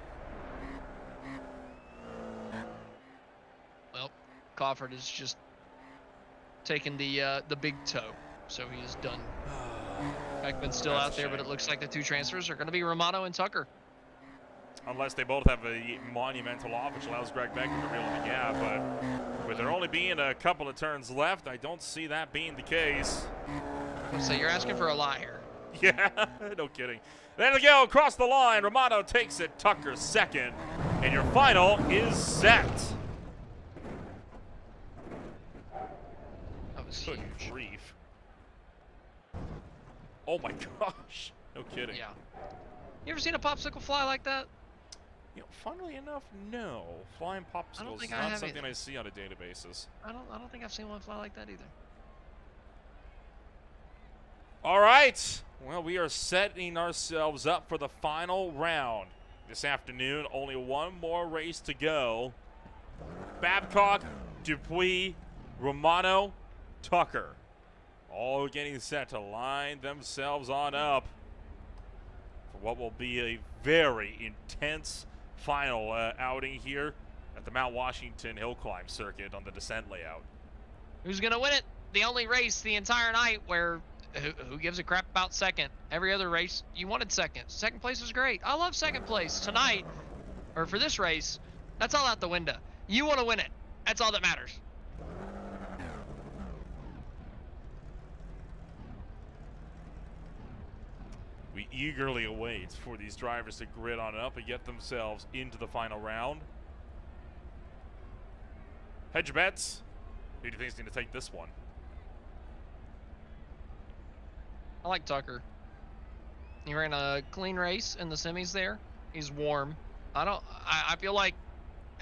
Well, Crawford is just taking the big toe, so he is done. Beckman's still out there, but it looks like the two transfers are going to be Romano and Tucker. Unless they both have a monumental off, which allows Greg Beckman to reel in the gap. But with there only being a couple of turns left, I don't see that being the case. So you're asking for a lie here. Yeah, no kidding. There we go, across the line. Romano takes it, Tucker second. And your final is set. That was Good huge. grief. Oh my gosh. No kidding. Yeah. You ever seen a popsicle fly like that? You know, funnily enough, no. Flying popsicles is not something I see on a daily basis. I don't think I've seen one fly like that either. All right. Well, we are setting ourselves up for the final round this afternoon. Only one more race to go. Babcock, Dupuis, Romano, Tucker, all getting set to line themselves on up for what will be a very intense final outing here at the Mount Washington Hillclimb circuit on the descent layout. Who's gonna win it? The only race the entire night where who gives a crap about second? Every other race you wanted second. Second place was great. I love second place. Tonight, or for this race, that's all out the window. You want to win it. That's all that matters. We eagerly await for these drivers to grid on up and get themselves into the final round. Hedge your bets. Who do you think is going to take this one? I like Tucker. He ran a clean race in the semis there. He's warm. I feel like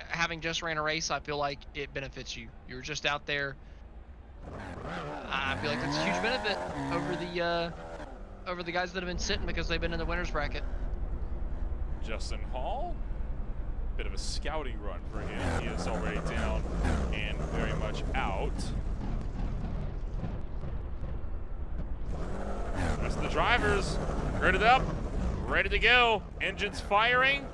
having just ran a race, I feel like it benefits you. You're just out there. I feel like that's a huge benefit over the guys that have been sitting because they've been in the winner's bracket. Justin Hall, bit of a scouting run for him. He is already down and very much out. The rest of the drivers gridded up, ready to go. Engines firing.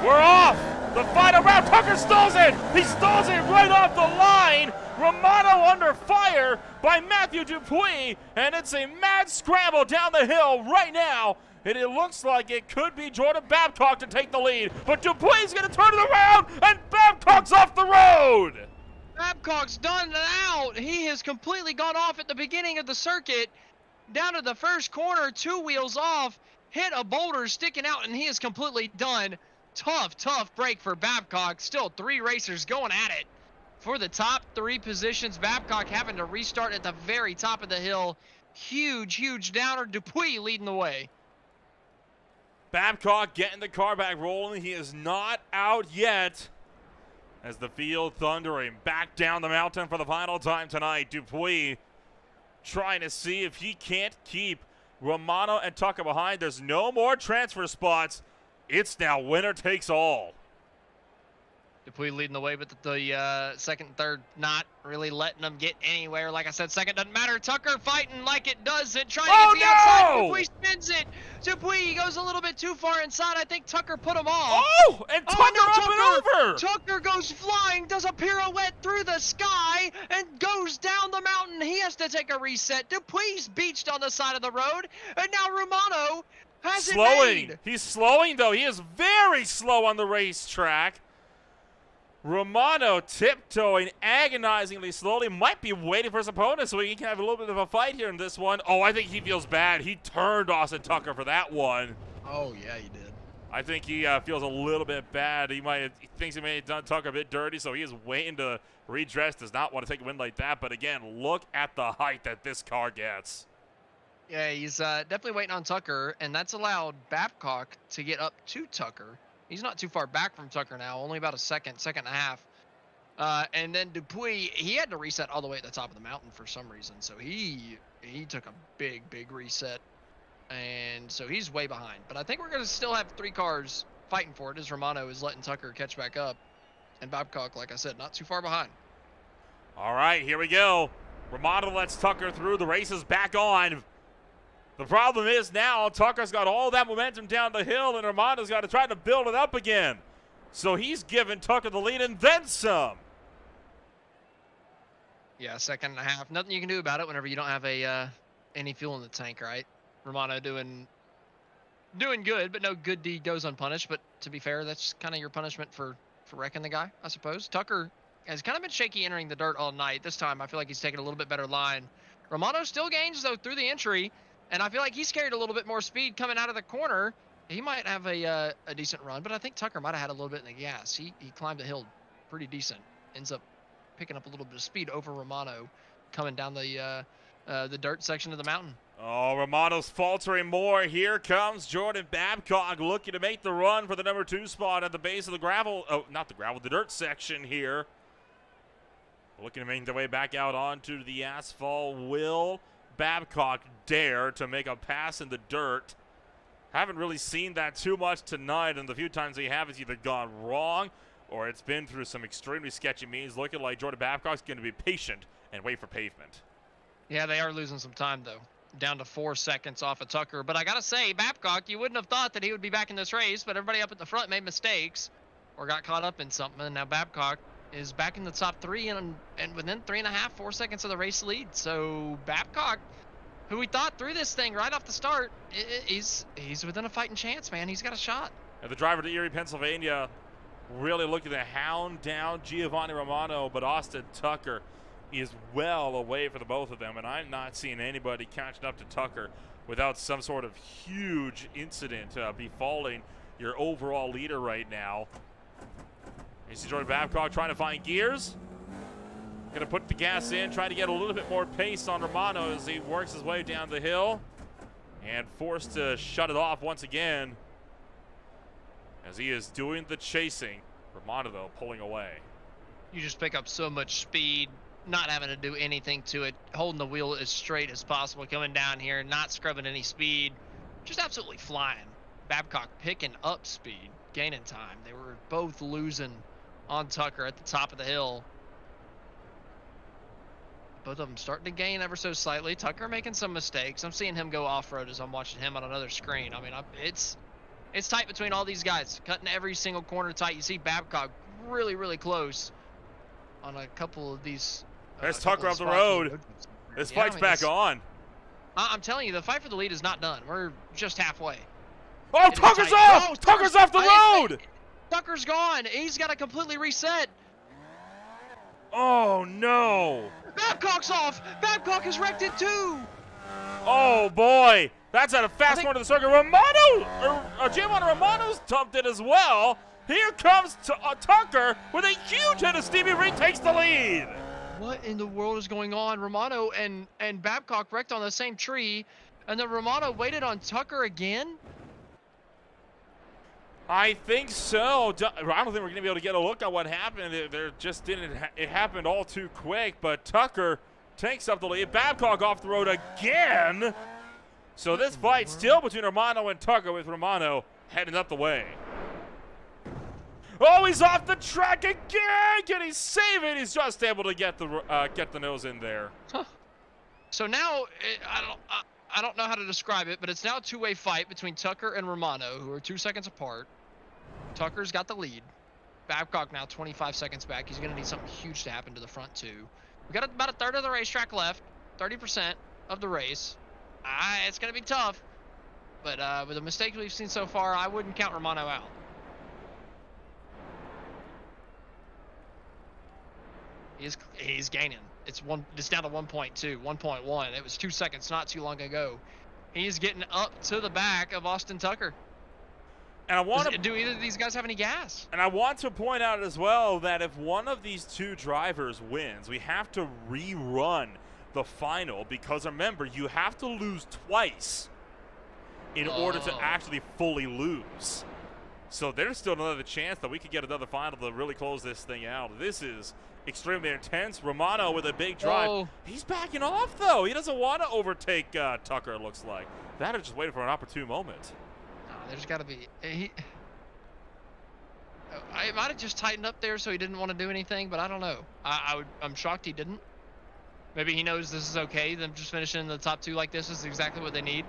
We're off! The final round, Tucker stalls it! He stalls it right off the line! Romano under fire by Matthew Dupuis, and it's a mad scramble down the hill right now. And it looks like it could be Jordan Babcock to take the lead, but Dupuis is going to turn it around, and Babcock's off the road. Babcock's done and out. He has completely gone off at the beginning of the circuit, down to the first corner, 2 wheels off, hit a boulder sticking out, and he is completely done. Tough break for Babcock. Still 3 racers going at it for the top 3 positions. Babcock having to restart at the very top of the hill. Huge downer. Dupuis leading the way. Babcock getting the car back rolling. He is not out yet as the field thundering back down the mountain for the final time tonight. Dupuis trying to see if he can't keep Romano and Tucker behind. There's no more transfer spots. It's now winner takes all. Dupuis leading the way, but the second and third not really letting them get anywhere. Like I said, second doesn't matter. Tucker fighting like it doesn't, trying to get to the outside. Dupuis spins it. Dupuis goes a little bit too far inside. I think Tucker put him off. Oh, and Tucker up and over. Tucker goes flying, does a pirouette through the sky, and goes down the mountain. He has to take a reset. Dupuis beached on the side of the road, and now Romano has it made. He's slowing, though. He is very slow on the racetrack. Romano tiptoeing agonizingly slowly, might be waiting for his opponent so he can have a little bit of a fight here in this one. Oh, I think he feels bad. He turned Austin Tucker for that one. Oh, yeah, he did. I think he feels a little bit bad. He thinks he may have done Tucker a bit dirty, so he is waiting to redress. Does not want to take a win like that. But again, look at the height that this car gets. Yeah, he's definitely waiting on Tucker, and that's allowed Babcock to get up to Tucker. He's not too far back from Tucker now, only about a second and a half. And then Dupuis, he had to reset all the way at the top of the mountain for some reason. So he took a big reset. And so he's way behind. But I think we're going to still have 3 cars fighting for it as Romano is letting Tucker catch back up. And Babcock, like I said, not too far behind. All right, here we go. Romano lets Tucker through. The race is back on. The problem is now Tucker's got all that momentum down the hill, and Romano's got to try to build it up again. So he's giving Tucker the lead and then some. Yeah, second and a half. Nothing you can do about it whenever you don't have any fuel in the tank, right? Romano doing good, but no good deed goes unpunished. But to be fair, that's kind of your punishment for wrecking the guy, I suppose. Tucker has kind of been shaky entering the dirt all night. This time, I feel like he's taking a little bit better line. Romano still gains, though, through the entry. And I feel like he's carried a little bit more speed coming out of the corner. He might have a decent run, but I think Tucker might have had a little bit in the gas. He climbed the hill pretty decent. Ends up picking up a little bit of speed over Romano coming down the dirt section of the mountain. Oh, Romano's faltering more. Here comes Jordan Babcock looking to make the run for the number 2 spot at the base of the gravel. Oh, not the gravel, the dirt section here. Looking to make their way back out onto the asphalt. Will Babcock dare to make a pass in the dirt? Haven't really seen that too much tonight, and the few times we have, it's either gone wrong or it's been through some extremely sketchy means. Looking like Jordan Babcock's going to be patient and wait for pavement. Yeah, they are losing some time, though. Down to 4 seconds off of Tucker. But I got to say, Babcock, you wouldn't have thought that he would be back in this race, but everybody up at the front made mistakes or got caught up in something, and now Babcock is back in the top 3 and within 3.5, 4 seconds of the race lead. So Babcock, who we thought threw this thing right off the start, he's within a fighting chance, man. He's got a shot. And the driver to Erie, Pennsylvania, really looking to hound down Giovanni Romano, but Austin Tucker is well away for the both of them, and I'm not seeing anybody catching up to Tucker without some sort of huge incident befalling your overall leader right now. You see Jordan Babcock trying to find gears. Going to put the gas in, trying to get a little bit more pace on Romano as he works his way down the hill. And forced to shut it off once again as he is doing the chasing. Romano, though, pulling away. You just pick up so much speed, not having to do anything to it, holding the wheel as straight as possible, coming down here, not scrubbing any speed, just absolutely flying. Babcock picking up speed, gaining time. They were both losing on Tucker at the top of the hill. Both of them starting to gain ever so slightly. Tucker making some mistakes. I'm seeing him go off-road as I'm watching him on another screen. I mean, it's tight between all these guys, cutting every single corner tight. You see Babcock really close on a couple of these There's a couple Tucker of up the spots road. This Yeah, I fight's mean, back on. I'm telling you, the fight for the lead is not done. We're just halfway. Oh, It is Tucker's tight. off! Oh, Tucker's off the road! Tucker's gone. He's got to completely reset. Oh, no. Babcock's off. Babcock has wrecked it too. Oh, boy. That's at a fast corner to the circuit. Giovanni Romano's dumped it as well. Here comes Tucker with a huge hit as Stevie Ray takes the lead. What in the world is going on? Romano and Babcock wrecked on the same tree, and then Romano waited on Tucker again? I think so. I don't think we're going to be able to get a look at what happened. There just didn't. It happened all too quick, but Tucker takes up the lead. Babcock off the road again. So this fight still between Romano and Tucker, with Romano heading up the way. Oh, he's off the track again. Can he save it? He's just able to get the nose in there. Huh. So now I don't know how to describe it, but it's now a two-way fight between Tucker and Romano, who are 2 seconds apart. Tucker's got the lead. Babcock now 25 seconds back. He's going to need something huge to happen to the front two. We got about a third of the racetrack left, 30% of the race. It's going to be tough, but with the mistakes we've seen so far, I wouldn't count Romano out. He's gaining. It's down to 1.2, 1.1. It was 2 seconds not too long ago. He's getting up to the back of Austin Tucker. And I want to do either of these guys have any gas? And I want to point out as well that if one of these two drivers wins, we have to rerun the final, because remember, you have to lose twice in order to actually fully lose. So there's still another chance that we could get another final to really close this thing out. This is extremely intense. Romano with a big drive. Whoa. He's backing off, though. He doesn't want to overtake Tucker, it looks like. That is just waiting for an opportune moment. There's got to be. I might have just tightened up there so he didn't want to do anything, but I don't know. I'm shocked he didn't. Maybe he knows this is okay. Them just finishing in the top two like this is exactly what they need.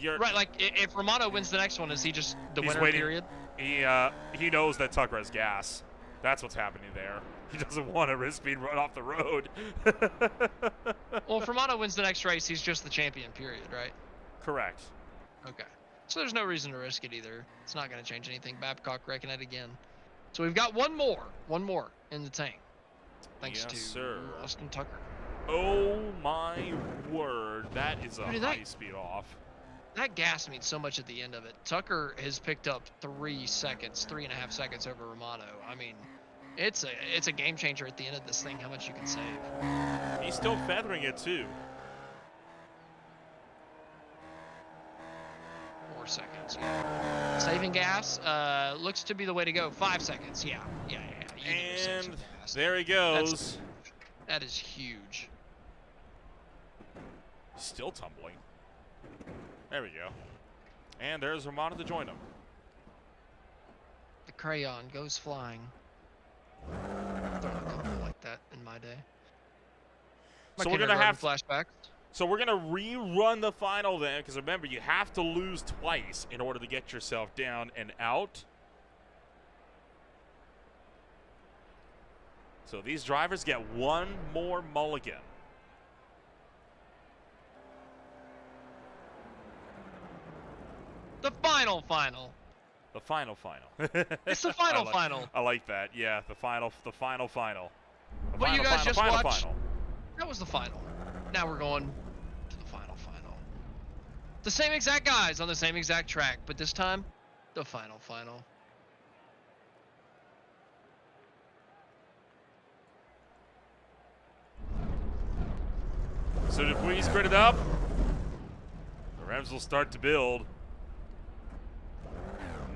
Right, like if Romano wins the next one, is he just the winner? Waiting. Period. He knows that Tucker has gas. That's what's happening there. He doesn't want to risk being run off the road. Well, if Romano wins the next race, he's just the champion. Period. Right? Correct. Okay. So there's no reason to risk it either. It's not going to change anything. Babcock wrecking it again. So we've got one more in the tank. Thanks to Austin Tucker. Oh my word, that is a high speed off. That gas means so much at the end of it. Tucker has picked up 3 seconds, 3.5 seconds over Romano. I mean, it's a game changer at the end of this thing, how much you can save. He's still feathering it too. 4 seconds, yeah. Saving gas looks to be the way to go. 5 seconds, yeah. And there he goes. That is huge. Still tumbling. There we go. And there's Romano to join him. The crayon goes flying. I've thrown a couple like that in my day. So we're gonna have flashbacks. So we're gonna rerun the final then, because remember, you have to lose twice in order to get yourself down and out. So these drivers get one more mulligan. The final. The final. It's the final. I like that. Yeah, the final. What you guys just watched? That was the final. Now we're going to the final. The same exact guys on the same exact track, but this time, the final. So Dupuis grid it up. The Revs will start to build.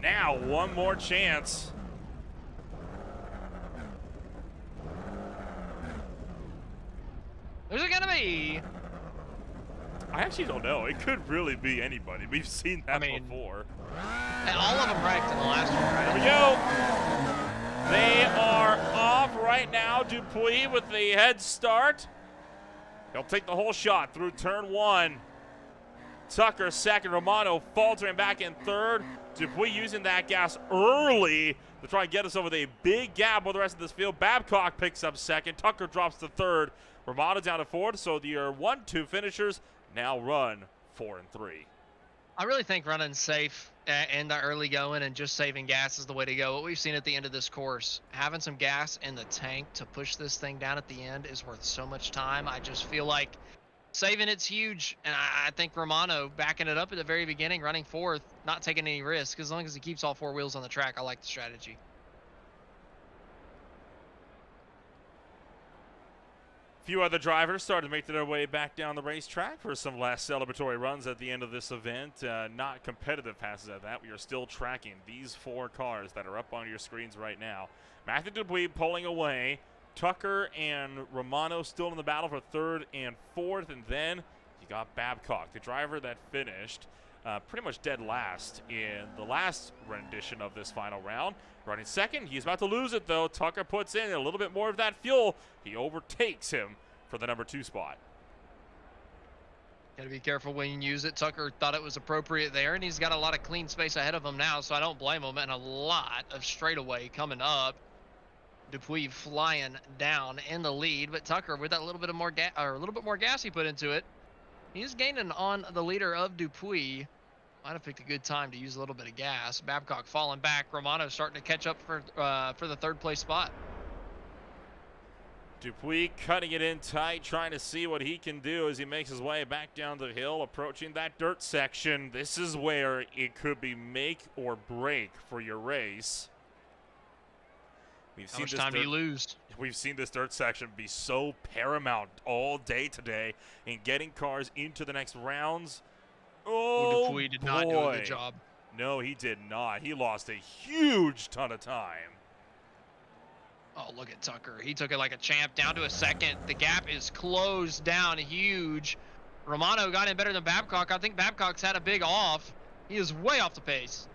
Now, one more chance. Who's it gonna be? I actually don't know. It could really be anybody. We've seen that before. And all of them wrecked in the last one, right? Here we go. They are off right now. Dupuis with the head start. He'll take the whole shot through turn one. Tucker second. Romano faltering back in third. Dupuis using that gas early to try and get us over the big gap with the rest of this field. Babcock picks up second. Tucker drops to third Romano down to 4th, so your 1-2 finishers now run 4 and 3. I really think running safe in the early going and just saving gas is the way to go. What we've seen at the end of this course, having some gas in the tank to push this thing down at the end is worth so much time. I just feel like saving it's huge, and I think Romano backing it up at the very beginning, running 4th, not taking any risk. As long as he keeps all 4 wheels on the track, I like the strategy. A few other drivers started to make their way back down the racetrack for some last celebratory runs at the end of this event. Not competitive passes at that. We are still tracking these 4 cars that are up on your screens right now. Matthew Dupuis pulling away. Tucker and Romano still in the battle for 3rd and 4th. And then you got Babcock, the driver that finished pretty much dead last in the last rendition of this final round. Running 2nd, he's about to lose it though. Tucker puts in a little bit more of that fuel. He overtakes him for the number 2 spot. Gotta be careful when you use it. Tucker thought it was appropriate there, and he's got a lot of clean space ahead of him now, so I don't blame him. And a lot of straightaway coming up. Dupuis flying down in the lead, but Tucker with that little bit more gas he put into it, he's gaining on the leader of Dupuis. Might have picked a good time to use a little bit of gas. Babcock falling back. Romano starting to catch up for the 3rd place spot. Dupuis cutting it in tight, trying to see what he can do as he makes his way back down the hill, approaching that dirt section. This is where it could be make or break for your race. How much time do you lose? We've seen this dirt section be so paramount all day today in getting cars into the next rounds. Oh, Dupuis did not do a good job. No, he did not. He lost a huge ton of time. Oh, look at Tucker. He took it like a champ down to a 2nd. The gap is closed down huge. Romano got in better than Babcock. I think Babcock's had a big off. He is way off the pace.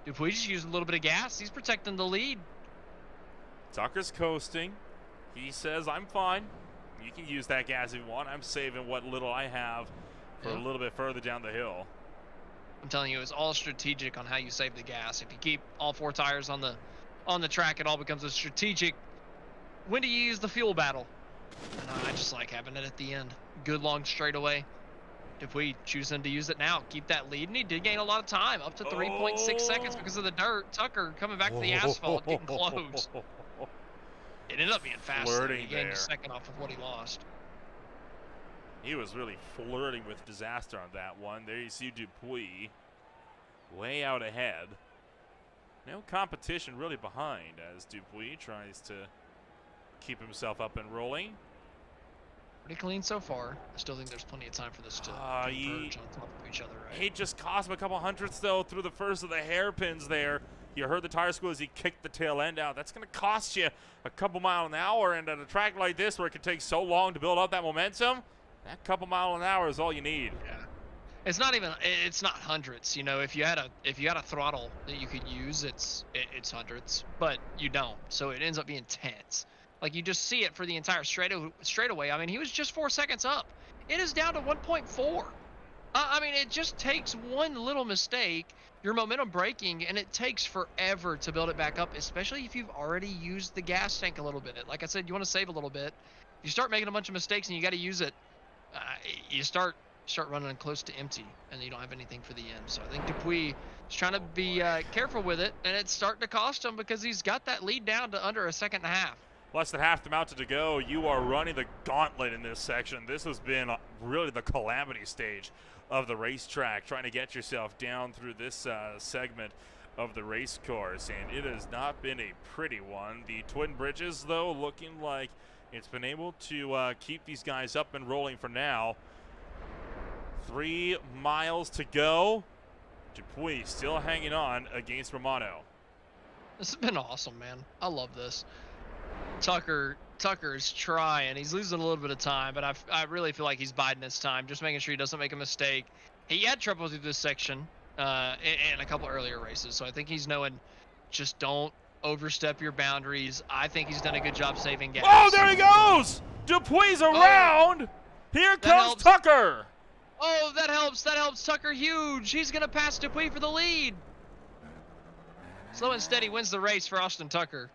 Dupuis just used a little bit of gas. He's protecting the lead. Tucker's coasting. He says, I'm fine. You can use that gas if you want. I'm saving what little I have for a little bit further down the hill. I'm telling you, it's all strategic on how you save the gas. If you keep all 4 tires on the track, it all becomes a strategic. When do you use the fuel battle? And I just like having it at the end. Good long straightaway. Dupuis choosing to use it now, keep that lead, and he did gain a lot of time, up to 3.6 seconds because of the dirt. Tucker coming back to the asphalt, getting close. It ended up being faster. He gained a 2nd off of what he lost. He was really flirting with disaster on that one. There you see Dupuis way out ahead. No competition really behind as Dupuis tries to keep himself up and rolling. Pretty clean so far. I still think there's plenty of time for this to converge on top of each other, right? He just cost him a couple hundredths though through the first of the hairpins there. You heard the tire squeal as he kicked the tail end out. That's going to cost you a couple miles an hour, and at a track like this where it can take so long to build up that momentum, that couple miles an hour is all you need. Yeah. It's not hundreds, you know. If you had a throttle that you could use, it's hundreds, but you don't. So it ends up being tense. Like you just see it for the entire straightaway. I mean, he was just 4 seconds up. It is down to 1.4. I mean, it just takes one little mistake, your momentum braking, and it takes forever to build it back up, especially if you've already used the gas tank a little bit. Like I said, you want to save a little bit. You start making a bunch of mistakes and you got to use it. You start running close to empty, and you don't have anything for the end. So I think Dupuis is trying to be careful with it, and it's starting to cost him because he's got that lead down to under a 1.5 seconds. Less than half the mountain to go. You are running the gauntlet in this section. This has been really the calamity stage of the racetrack, trying to get yourself down through this segment of the race course, and it has not been a pretty one. The Twin Bridges, though, looking like it's been able to keep these guys up and rolling for now. 3 miles to go. Dupuis still hanging on against Romano. This has been awesome, man. I love this. Tucker's trying. He's losing a little bit of time, but I really feel like he's biding his time, just making sure he doesn't make a mistake. He had trouble through this section in a couple earlier races, so I think he's knowing just don't overstep your boundaries. I think he's done a good job saving gas. Oh, there he goes! Dupuis around! Here comes Tucker! Oh, that helps. That helps Tucker huge. He's going to pass Dupuis for the lead. Slow and steady wins the race for Austin Tucker.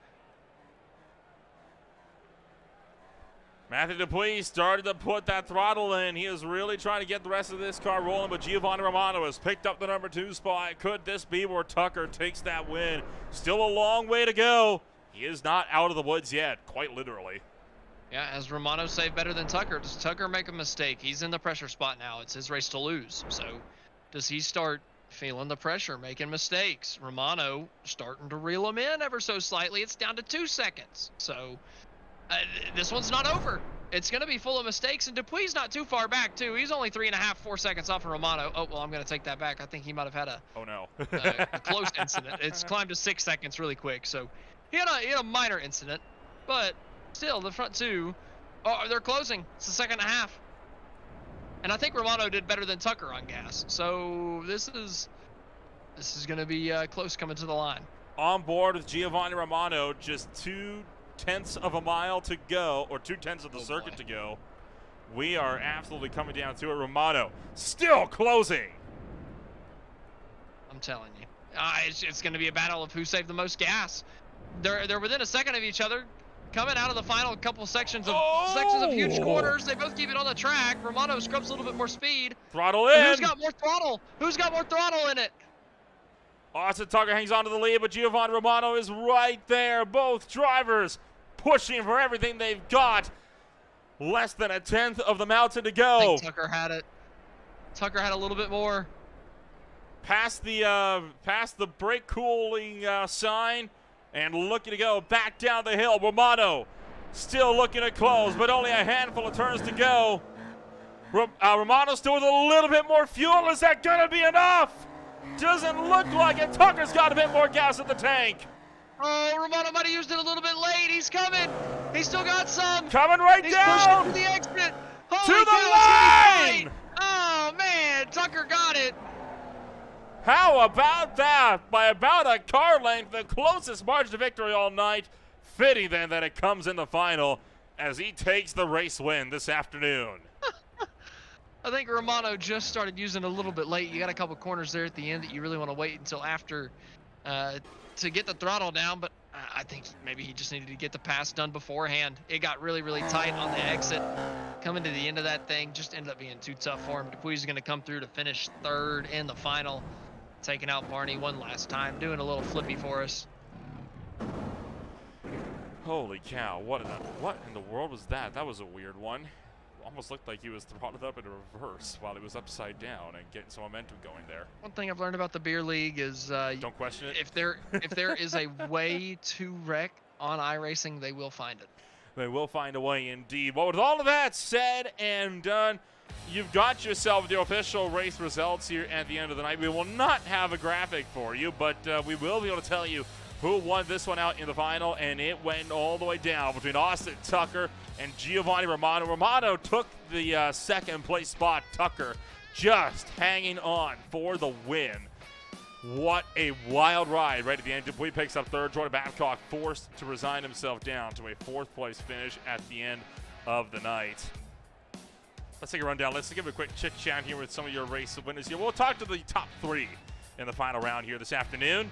Matthew Dupuis started to put that throttle in. He is really trying to get the rest of this car rolling, but Giovanni Romano has picked up the number 2 spot. Could this be where Tucker takes that win? Still a long way to go. He is not out of the woods yet, quite literally. Yeah, as Romano saved better than Tucker. Does Tucker make a mistake? He's in the pressure spot now. It's his race to lose. So does he start feeling the pressure, making mistakes? Romano starting to reel him in ever so slightly. It's down to 2 seconds. So this one's not over. It's going to be full of mistakes, and Dupuis not too far back, too. He's only 3.5, 4 seconds off of Romano. Oh, well, I'm going to take that back. I think he might have had a close incident. It's climbed to 6 seconds really quick. So he had a minor incident, but still, the front two, they're closing. It's the second and a half. And I think Romano did better than Tucker on gas. So this is going to be close coming to the line. On board with Giovanni Romano, just 2/10 of a mile to go, or 2/10 of the circuit to go. We are absolutely coming down to it. Romano still closing. I'm telling you, it's going to be a battle of who saved the most gas. They're within a second of each other, coming out of the final couple sections of huge corners. They both keep it on the track. Romano scrubs a little bit more speed. Throttle in. And who's got more throttle? Who's got more throttle in it? Austin Tucker hangs on to the lead, but Giovanni Romano is right there. Both drivers pushing for everything they've got. Less than 1/10 of the mountain to go. I think Tucker had it. Tucker had a little bit more. Past the brake cooling sign, and looking to go back down the hill. Romano still looking to close, but only a handful of turns to go. Romano still with a little bit more fuel. Is that gonna be enough? Doesn't look like it. Tucker's got a bit more gas in the tank. Oh, Romano might have used it a little bit late. He's coming. He's still got some. Coming right He's down. pushing to the exit. Holy To the cow, line. Oh, man. Tucker got it. How about that? By about a car length, the closest margin to victory all night. Fitting then that it comes in the final as he takes the race win this afternoon. I think Romano just started using a little bit late. You got a couple corners there at the end that you really want to wait until after to get the throttle down, but I think maybe he just needed to get the pass done beforehand. It got really, really tight on the exit. Coming to the end of that thing just ended up being too tough for him. Dupuis is going to come through to finish third in the final, taking out Barney one last time, doing a little flippy for us. Holy cow, what in the world was that? That was a weird one. Almost looked like he was throttled up in reverse while he was upside down and getting some momentum going there. One thing I've learned about the beer league is don't question it. If there is a way to wreck on iRacing, they will find it. They will find a way indeed. Well, with all of that said and done, you've got yourself the official race results here at the end of the night. We will not have a graphic for you, but we will be able to tell you who won this one out in the final, and it went all the way down between Austin Tucker and Giovanni Romano. Romano took the second place spot. Tucker just hanging on for the win. What a wild ride right at the end. Dupuis picks up third. Jordan Babcock forced to resign himself down to a fourth place finish at the end of the night. Let's take a rundown. Let's give a quick chit chat here with some of your race winners here. We'll talk to the top three in the final round here this afternoon.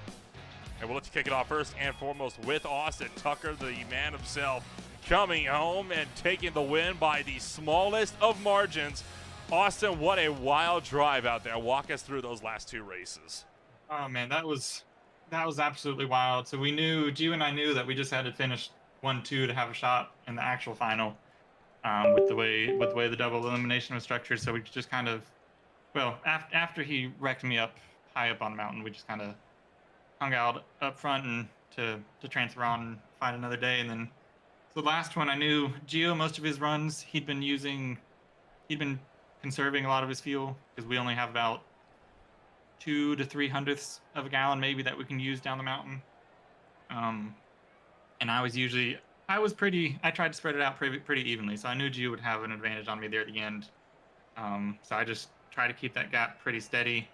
And we'll let you kick it off first and foremost with Austin Tucker, the man himself, coming home and taking the win by the smallest of margins. Austin, what a wild drive out there. Walk us through those last two races. Oh man, that was absolutely wild. So Gio and I knew that we just had to finish 1-2 to have a shot in the actual final. With the way the double elimination was structured, so we just kind of, well, after he wrecked me up high up on the mountain, we just kind of hung out up front and to transfer on and find another day. And then so the last one, I knew Gio, most of his runs he'd been conserving a lot of his fuel because we only have about 2 to 3/100ths of a gallon maybe that we can use down the mountain. And I tried to spread it out pretty evenly, so I knew Gio would have an advantage on me there at the end. So I just tried to keep that gap pretty steady.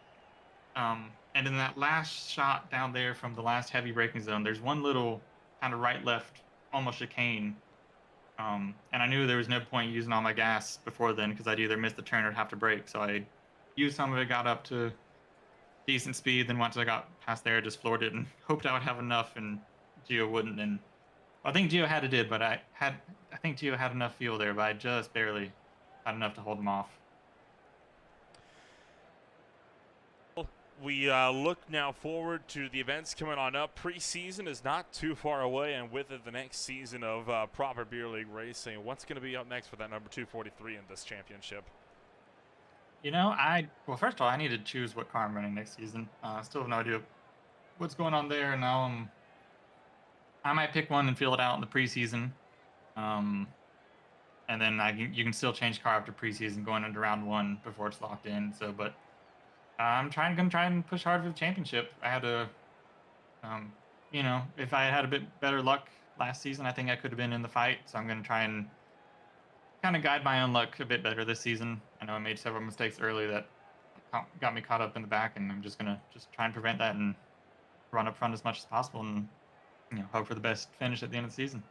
And in that last shot down there from the last heavy braking zone, there's one little kind of right-left, almost chicane. And I knew there was no point using all my gas before then because I'd either miss the turn or have to brake. So I used some of it, got up to decent speed. Then once I got past there, I just floored it and hoped I would have enough, and Gio wouldn't. And I think Gio had it, but I think Gio had enough fuel there, but I just barely had enough to hold him off. We look now forward to the events coming on up. Preseason is not too far away, and with it, the next season of proper beer league racing. What's going to be up next for that number 243 in this championship? You know, well, first of all, I need to choose what car I'm running next season. I still have no idea what's going on there. Now I might pick one and feel it out in the preseason, and then you can still change car after preseason, going into round 1 before it's locked in. So, but I'm gonna try and push hard for the championship. I had to, you know, if I had a bit better luck last season, I think I could have been in the fight. So I'm gonna try and kind of guide my own luck a bit better this season. I know I made several mistakes early that got me caught up in the back, and I'm just gonna try and prevent that and run up front as much as possible, and hope for the best finish at the end of the season.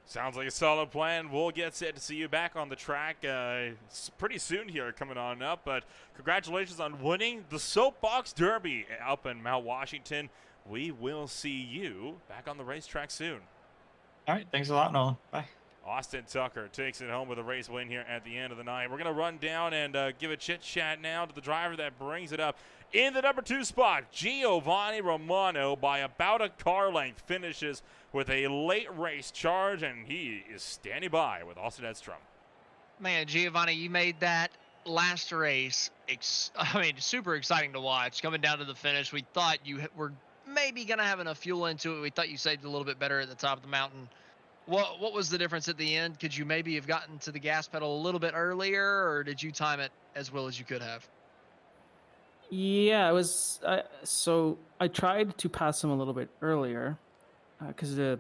Sounds like a solid plan. We'll get set to see you back on the track pretty soon here coming on up. But congratulations on winning the Soapbox Derby up in Mount Washington. We will see you back on the racetrack soon. All right. Thanks a lot, Nolan. Bye. Austin Tucker takes it home with a race win here at the end of the night. We're going to run down and give a chit-chat now to the driver that brings it up. In the number 2 spot, Giovanni Romano by about a car length finishes with a late race charge, and he is standing by with Austin Edstrom. Man, Giovanni, you made that last race, super exciting to watch. Coming down to the finish, we thought you were maybe going to have enough fuel into it. We thought you saved a little bit better at the top of the mountain. What was the difference at the end? Could you maybe have gotten to the gas pedal a little bit earlier, or did you time it as well as you could have? Yeah, it was. So I tried to pass him a little bit earlier, because in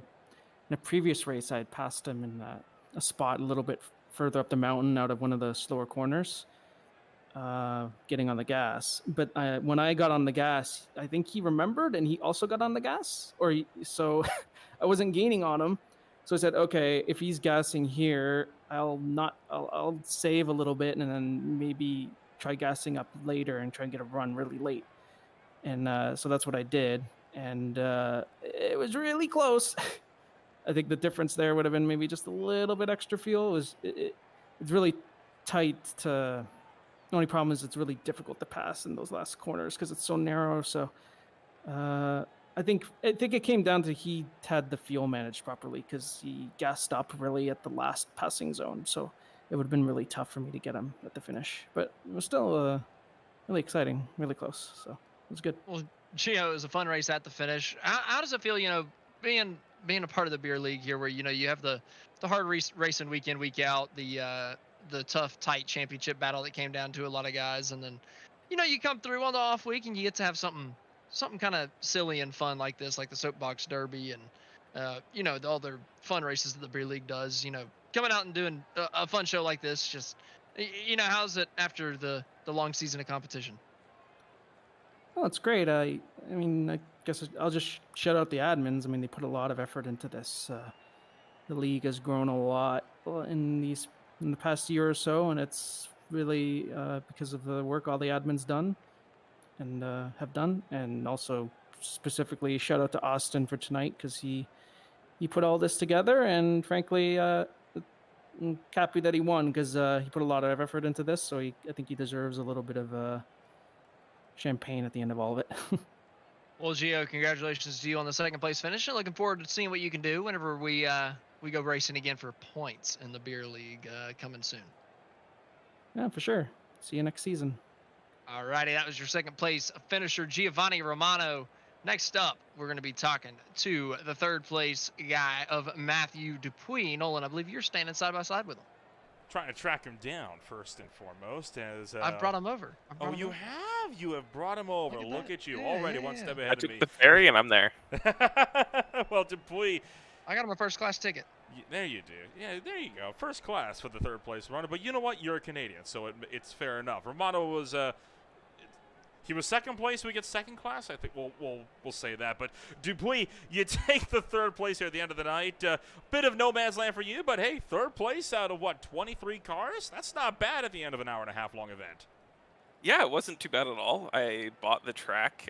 a previous race I had passed him in a spot a little bit further up the mountain, out of one of the slower corners, getting on the gas. But when I got on the gas, I think he remembered, and he also got on the gas. So I wasn't gaining on him. So I said, okay, if he's gassing here, I'll save a little bit, and then maybe try gassing up later and try and get a run really late. And so that's what I did. And it was really close. I think the difference there would have been maybe just a little bit extra fuel. It's really tight. The only problem is it's really difficult to pass in those last corners because it's so narrow. So I think it came down to he had the fuel managed properly, because he gassed up really at the last passing zone. So it would have been really tough for me to get him at the finish. But it was still really exciting, really close. So it was good. Well, Gio, it was a fun race at the finish. How does it feel, being a part of the beer league here, where you have the hard racing week in, week out, the tough, tight championship battle that came down to a lot of guys, and then you come through on the off week and you get to have something kind of silly and fun like this, like the Soapbox Derby, and all the fun races that the beer league does. Coming out and doing a fun show like this, just how's it after the long season of competition? Oh, it's great. I guess I'll just shout out the admins. They put a lot of effort into this. The league has grown a lot in the past year or so, and it's really because of the work all the admins done and have done. And also specifically shout out to Austin for tonight, because he put all this together, and frankly, I'm happy that he won, because he put a lot of effort into this. So I think he deserves a little bit of champagne at the end of all of it. Well, Gio, congratulations to you on the second place finish. I'm looking forward to seeing what you can do whenever we go racing again for points in the beer league coming soon. Yeah, for sure. See you next season. All righty, that was your second place finisher, Giovanni Romano. Next up, we're going to be talking to the third place guy of Matthew Dupuis. Nolan, I believe you're standing side by side with him. Trying to track him down first and foremost. As I've brought him over. You have? You have brought him over. Look at you, already one step ahead I of me. took the ferry and I'm there. Well, Dupuis, I got him a first class ticket. there you do. Yeah, there you go. First class for the third place runner. But you know what? You're a Canadian, so it's fair enough. Romano was he was second place. We get second class. I think we'll say that. But Dupuis, you take the third place here at the end of the night. Bit of no man's land for you, but hey, third place out of 23 cars? That's not bad at the end of an hour and a half long event. Yeah, it wasn't too bad at all. I bought the track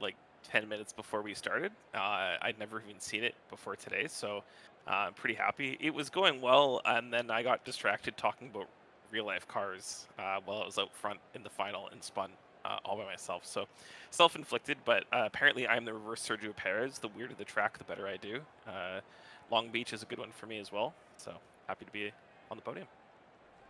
like 10 minutes before we started. I'd never even seen it before today, so I'm pretty happy. It was going well, and then I got distracted talking about real life cars while I was out front in the final and spun all by myself. So self-inflicted, but apparently I'm the reverse Sergio Perez. The weirder the track, the better I do. Long Beach is a good one for me as well, so happy to be on the podium.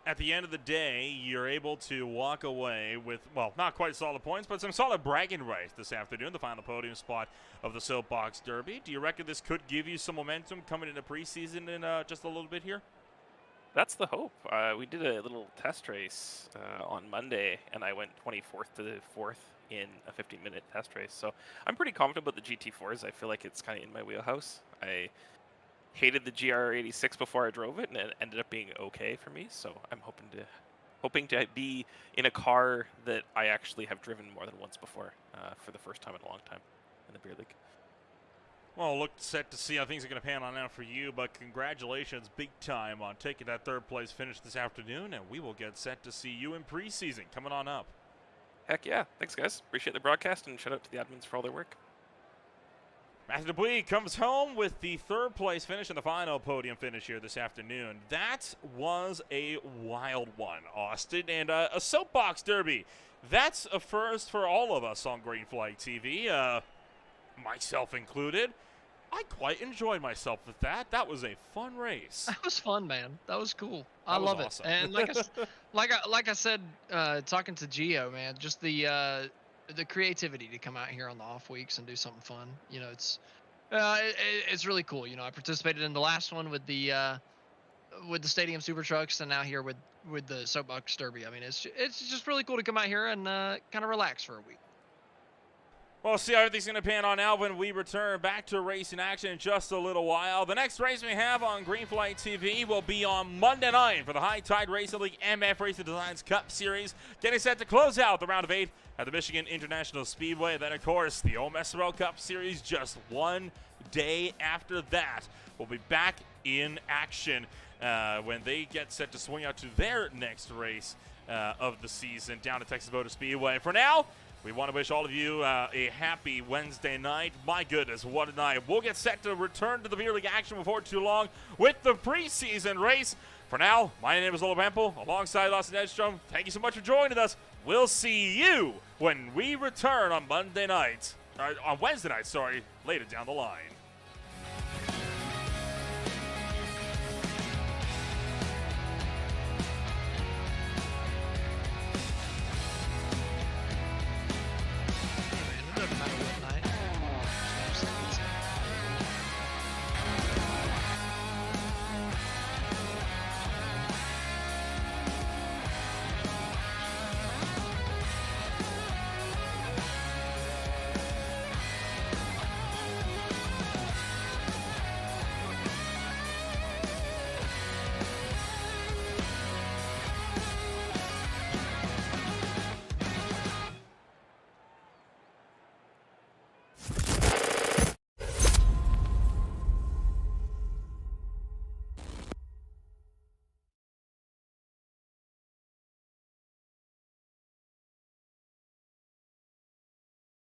At the end of the day, you're able to walk away with, well, not quite solid points, but some solid bragging rights this afternoon, the final podium spot of the Soapbox Derby. Do you reckon this could give you some momentum coming into preseason in just a little bit here? That's the hope. We did a little test race on Monday, and I went 24th to 4th in a 15-minute test race. So I'm pretty confident about the GT4s. I feel like it's kind of in my wheelhouse. I hated the GR86 before I drove it, and it ended up being okay for me. So I'm hoping to be in a car that I actually have driven more than once before for the first time in a long time in the beer league. Well, look set to see how things are going to pan on out for you, but congratulations big time on taking that third place finish this afternoon, and we will get set to see you in preseason coming on up. Heck yeah. Thanks, guys. Appreciate the broadcast, and shout out to the admins for all their work. Matthew Dupuis comes home with the third place finish and the final podium finish here this afternoon. That was a wild one, Austin, and a Soapbox Derby. That's a first for all of us on Green Flag TV, myself included. I quite enjoyed myself with that. That was a fun race. That was fun, man. That was cool. I That was love awesome. it. And like I said, talking to Gio, man, just the creativity to come out here on the off weeks and do something fun. You know, it's really cool. You know, I participated in the last one with the Stadium Super Trucks, and now here with the Soapbox Derby. I mean, it's just really cool to come out here and kind of relax for a week. Well, see how everything's going to pan on out when we return back to racing action in just a little while. The next race we have on Green Flag TV will be on Monday night for the High Tide Racing League MF Racing Designs Cup Series, getting set to close out the round of 8 at the Michigan International Speedway. Then, of course, the OMSRL Cup Series just one day after that. We'll be back in action when they get set to swing out to their next race of the season down at Texas Motor Speedway. For now, we want to wish all of you a happy Wednesday night. My goodness, what a night. We'll get set to return to the beer league action before too long with the preseason race. For now, my name is Ola Pample, alongside Austin Edstrom. Thank you so much for joining us. We'll see you when we return on Wednesday night, sorry, later down the line.